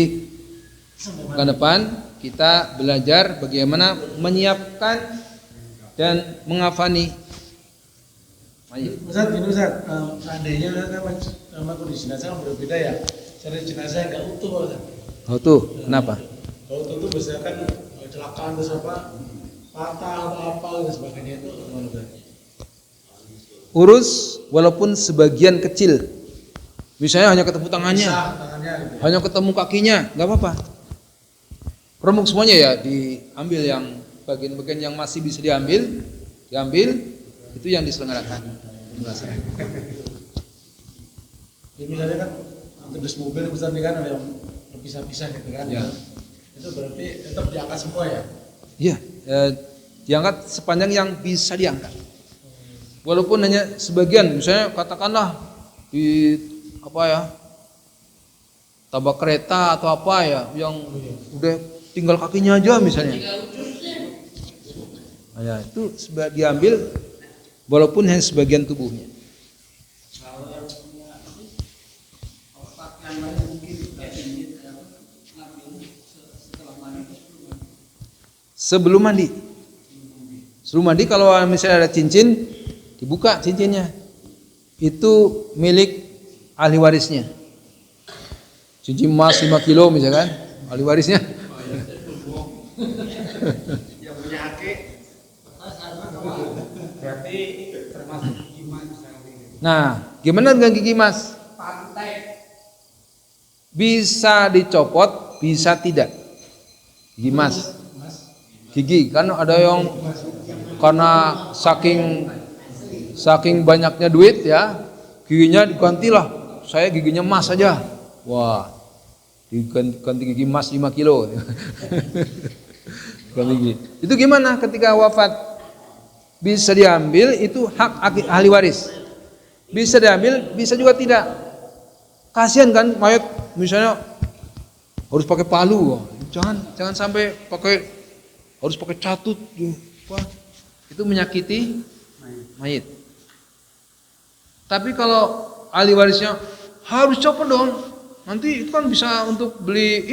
ke depan kita belajar bagaimana menyiapkan dan mengafani mayit. Ustaz, gini Ustaz, seandainya nama kondisi jenazah berbeda ya. Cari jenazah yang nggak utuh Ustaz. Oh tuh, kenapa? Kalau utuh tuh biasanya kan kecelakaan terus patah atau apa dan sebagainya, itu gimana Ustaz? Urus walaupun sebagian kecil. Misalnya hanya ketemu tangannya, Tangannya. hanya ketemu kakinya, nggak apa-apa. Remuk semuanya ya, diambil yang bagian-bagian yang masih bisa diambil, itu yang diselenggarakan. Jadi misalnya kan terus mobil besar nih kan ada yang terpisah-pisah gitu kan. Ya. Itu berarti tetap diangkat semua ya? Iya, diangkat sepanjang yang bisa diangkat. Walaupun hanya sebagian, misalnya katakanlah di tabak kereta atau apa ya, yang udah tinggal kakinya aja misalnya. Nah, ya, itu diambil walaupun hanya sebagian tubuhnya. Sebelum mandi. Sebelum mandi kalau misalnya ada cincin, dibuka cincinnya. Itu milik ahli warisnya. Cincin emas 5 kilo misalkan, ahli warisnya. Yang punya hake berarti termasuk gigi emas. Nah, gimana dengan gigi emas? Bisa dicopot, bisa tidak. Gigi emas. Gigi kan ada yang karena saking banyaknya duit ya, giginya digantilah. Saya giginya emas saja. Wah, diganti gigi emas 5 kilo. Ganti gigi. Itu gimana ketika wafat? Bisa diambil, itu hak ahli waris. Bisa diambil, bisa juga tidak. Kasihan kan mayat misalnya harus pakai palu. Jangan sampai harus pakai catut. Wah, itu menyakiti mayit. Tapi kalau ahli warisnya harus copot dong. Nanti itu kan bisa untuk beli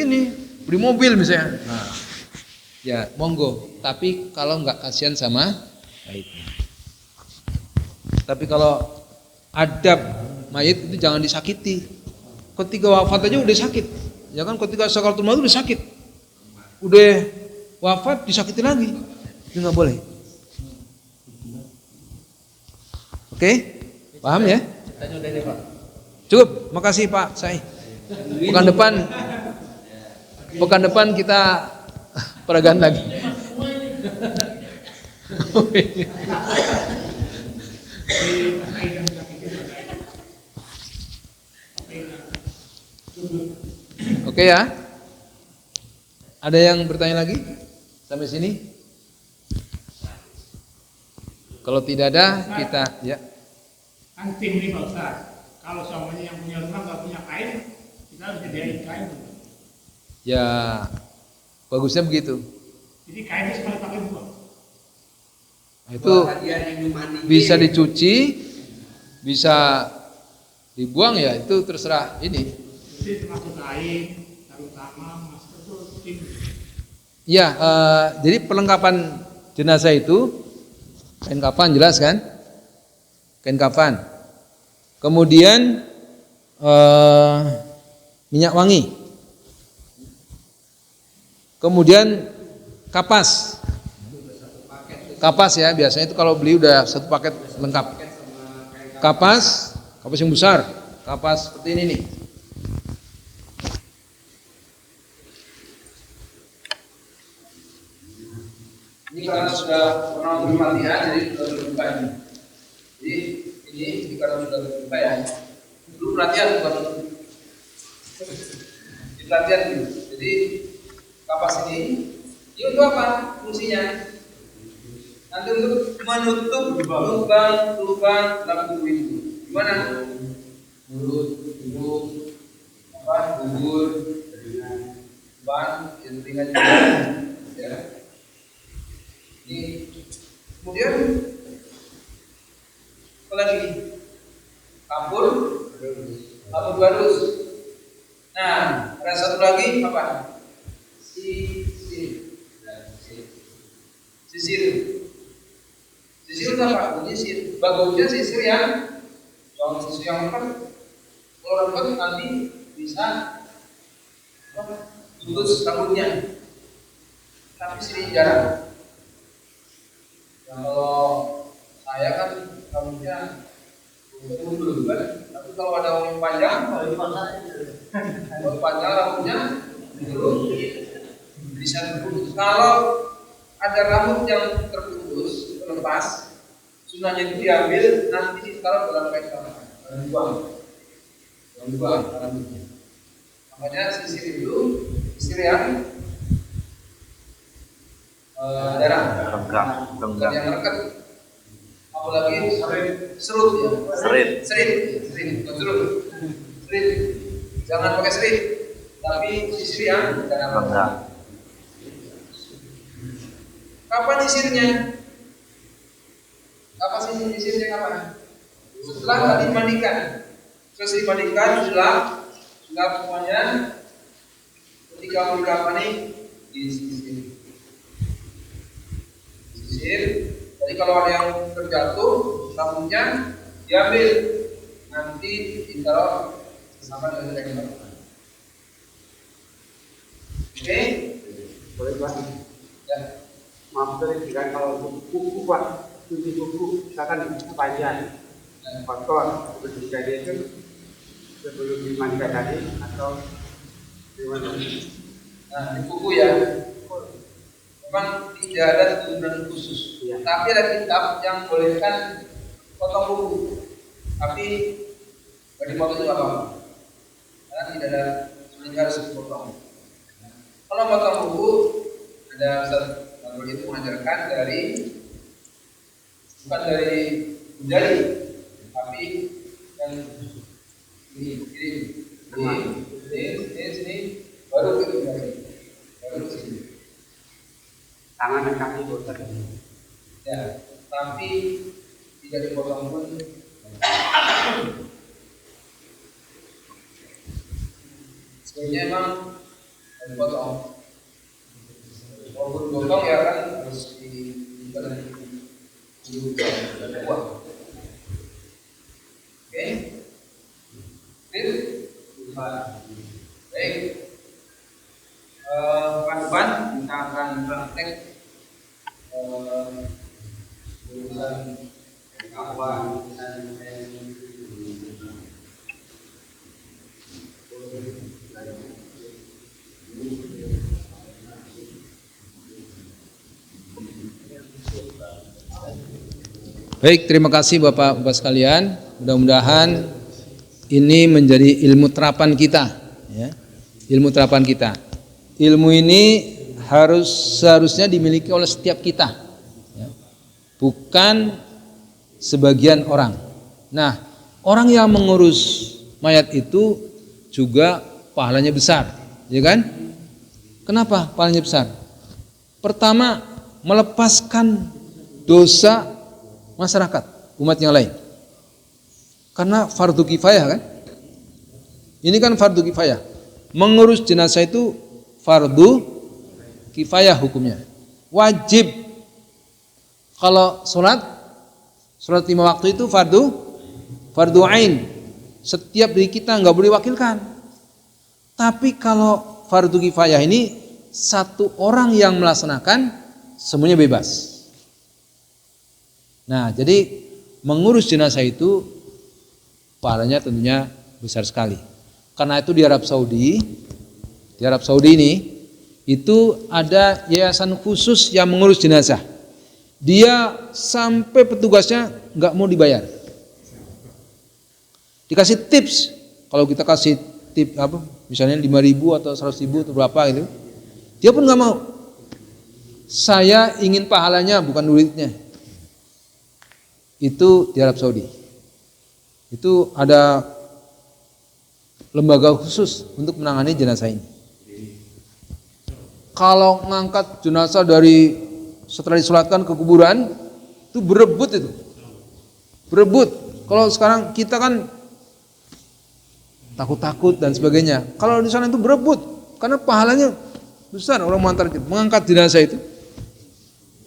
mobil misalnya. Nah, ya monggo. Tapi kalau nggak kasihan sama mayitnya. Tapi kalau adab mayit itu jangan disakiti. Ketika wafat aja udah sakit. Ya kan ketika sakaratul maut udah sakit. Udah wafat disakiti lagi. Itu nggak boleh. Oke? Paham ya? Cukup. Makasih Pak Sai. Pekan depan kita peragaan lagi. Oke ya. Ada yang bertanya lagi sampai sini? Kalau tidak ada, kita ya. Kan tim ini Pak Ustaz, kalau semuanya yang punya rumah nggak punya kain, kita harus sediain kain. Ya, bagusnya begitu. Jadi kainnya sekali pakai buang. Itu bisa dicuci, bisa dibuang ya, itu terserah ini. Jadi termasuk kain, sarung tangan, masker itu tim. Ya, jadi perlengkapan jenazah itu kain kafan jelas kan? Kain kafan. Kemudian minyak wangi. Kemudian kapas. Kapas ya, biasanya itu kalau beli udah satu paket lengkap. Kapas yang besar. Kapas seperti ini nih. Ini karena sudah pernah berlatihan, jadi sudah berjumpa ini. Jadi ini karena sudah berjumpa ya. Dulu pelatihan bukan di pelatihan dulu. Jadi kapas ini untuk apa fungsinya? Nanti untuk menutup lubang lambung itu. Gimana? Mulut, hidung, kubur, ban, telinga juga. Ya. Ini kemudian apa lagi? Kapur barus. Nah, ada satu lagi apa? Sisir itu apa? Sisir. Bagusnya sisir yang lengkap. Kalau lengkap nanti bisa putus rambutnya. Tapi sering jarang. Kalau saya kan rambutnya dulu kan. Tapi kalau ada orang panjang, kalau panjang rambutnya itu bisa terputus. Kalau ada rambut yang terputus, terlepas, sunahnya itu diambil, nanti ditaruh dalam kain kafan, dibuang rambutnya. Makanya sisir itu sisir yang darah, bukan yang rekat. Apalagi serut ya, serit, jangan pakai serit, tapi sisir yang darah. Kapan sisirnya? Apa sih cek apa? Setelah tadi dimandikan, selesai dimandikan sudah semuanya. Ketika berapa nih disisir. Jadi kalau ada yang terjatuh sabunnya diambil, nanti ditaruh sama dengan yang Oke, Boleh Pak? ya. Maaf tadi kan kalau kuku Pak, cuci kuku misalkan panjang kotor seperti tadi itu sebelum dimandikan tadi atau gimana? Nah, di buku ya, memang tidak ada tuntunan khusus. Iya. Tapi ada kitab yang bolehkan potong buku, tapi bagi potong itu apa? Karena tidak ada sebenarnya harus dipotong. Kalau potong buku, ada Ustaz Abdul itu mengajarkan dari bukan dari jari, tapi yang ini sini baru ke jari, baru ke sini. Tangan dan kaki bosan. Ya, tapi tidak dipotong pun. Sebenarnya emang harus dipotong. Walaupun dipotong ya kan harus dibuat Oke, baik. Depan kita akan praktek urusan apa Baik, terima kasih Bapak-Bapak sekalian. Mudah-mudahan ini menjadi ilmu terapan kita, ya. Ilmu terapan kita. Ilmu ini seharusnya dimiliki oleh setiap kita, ya. Bukan sebagian orang. Nah, orang yang mengurus mayat itu juga pahalanya besar, ya kan? Kenapa pahalanya besar? Pertama, melepaskan dosa masyarakat, umat yang lain. Karena fardu kifayah kan? Ini kan fardu kifayah. Mengurus jenazah itu fardu kifayah hukumnya. Wajib. Kalau sholat 5 waktu itu fardu ain. Setiap dari kita nggak boleh wakilkan. Tapi kalau fardu kifayah ini satu orang yang melaksanakan, semuanya bebas. Nah, jadi mengurus jenazah itu pahalanya tentunya besar sekali. Karena itu di Arab Saudi ini itu ada yayasan khusus yang mengurus jenazah. Dia sampai petugasnya nggak mau dibayar. Dikasih tips, kalau kita kasih tip apa, misalnya 5.000 atau 100.000 atau berapa gitu, dia pun nggak mau. Saya ingin pahalanya bukan duitnya. Itu di Arab Saudi. Itu ada lembaga khusus untuk menangani jenazah ini. Kalau ngangkat jenazah dari setelah disolatkan ke kuburan itu berebut itu. Berebut. Kalau sekarang kita kan takut-takut dan sebagainya. Kalau di sana itu berebut karena pahalanya besar orang mengangkat jenazah itu.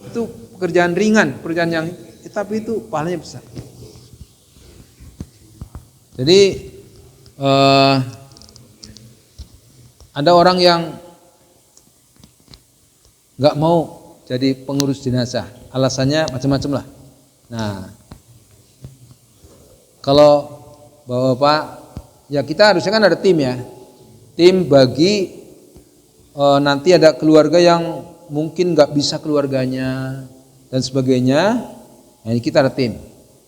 Itu pekerjaan ringan, pekerjaan yang tapi itu pahalanya besar. Jadi ada orang yang nggak mau jadi pengurus jenazah, alasannya macam-macam lah. Nah, kalau bapak-bapak, ya kita harusnya kan ada tim ya, tim bagi nanti ada keluarga yang mungkin nggak bisa keluarganya dan sebagainya. Nah, ini kita ada tim.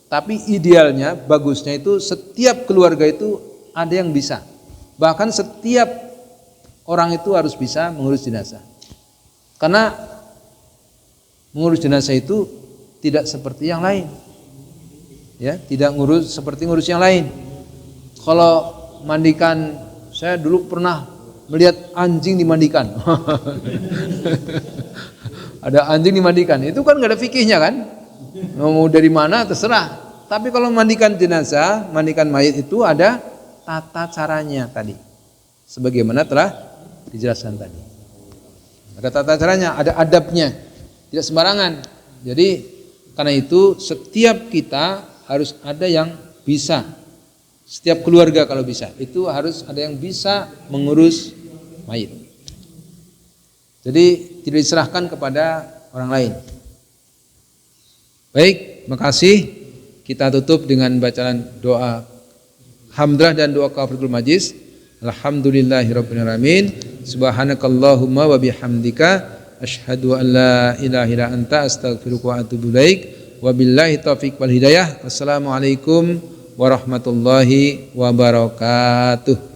Tapi idealnya, bagusnya itu setiap keluarga itu ada yang bisa. Bahkan setiap orang itu harus bisa mengurus jenazah. Karena mengurus jenazah itu tidak seperti yang lain. Ya, tidak seperti ngurus yang lain. Kalau mandikan, saya dulu pernah melihat anjing dimandikan. Ada anjing dimandikan. Itu kan nggak ada fikihnya kan? Mau dari mana terserah. Tapi kalau mandikan jenazah, mandikan mayit itu ada tata caranya tadi. Sebagaimana telah dijelaskan tadi. Ada tata caranya, ada adabnya. Tidak sembarangan. Jadi karena itu setiap kita harus ada yang bisa. Setiap keluarga kalau bisa, itu harus ada yang bisa mengurus mayit. Jadi tidak diserahkan kepada orang lain. Baik, makasih. Kita tutup dengan bacaan doa hamdalah dan doa kafaratul majlis. Alhamdulillahirabbil alamin. Subhanakallahumma wa bihamdika asyhadu an la ilaha illa anta astaghfiruka wa atubu ilaik. Wabillahi taufiq wal hidayah. Wassalamualaikum warahmatullahi wabarakatuh.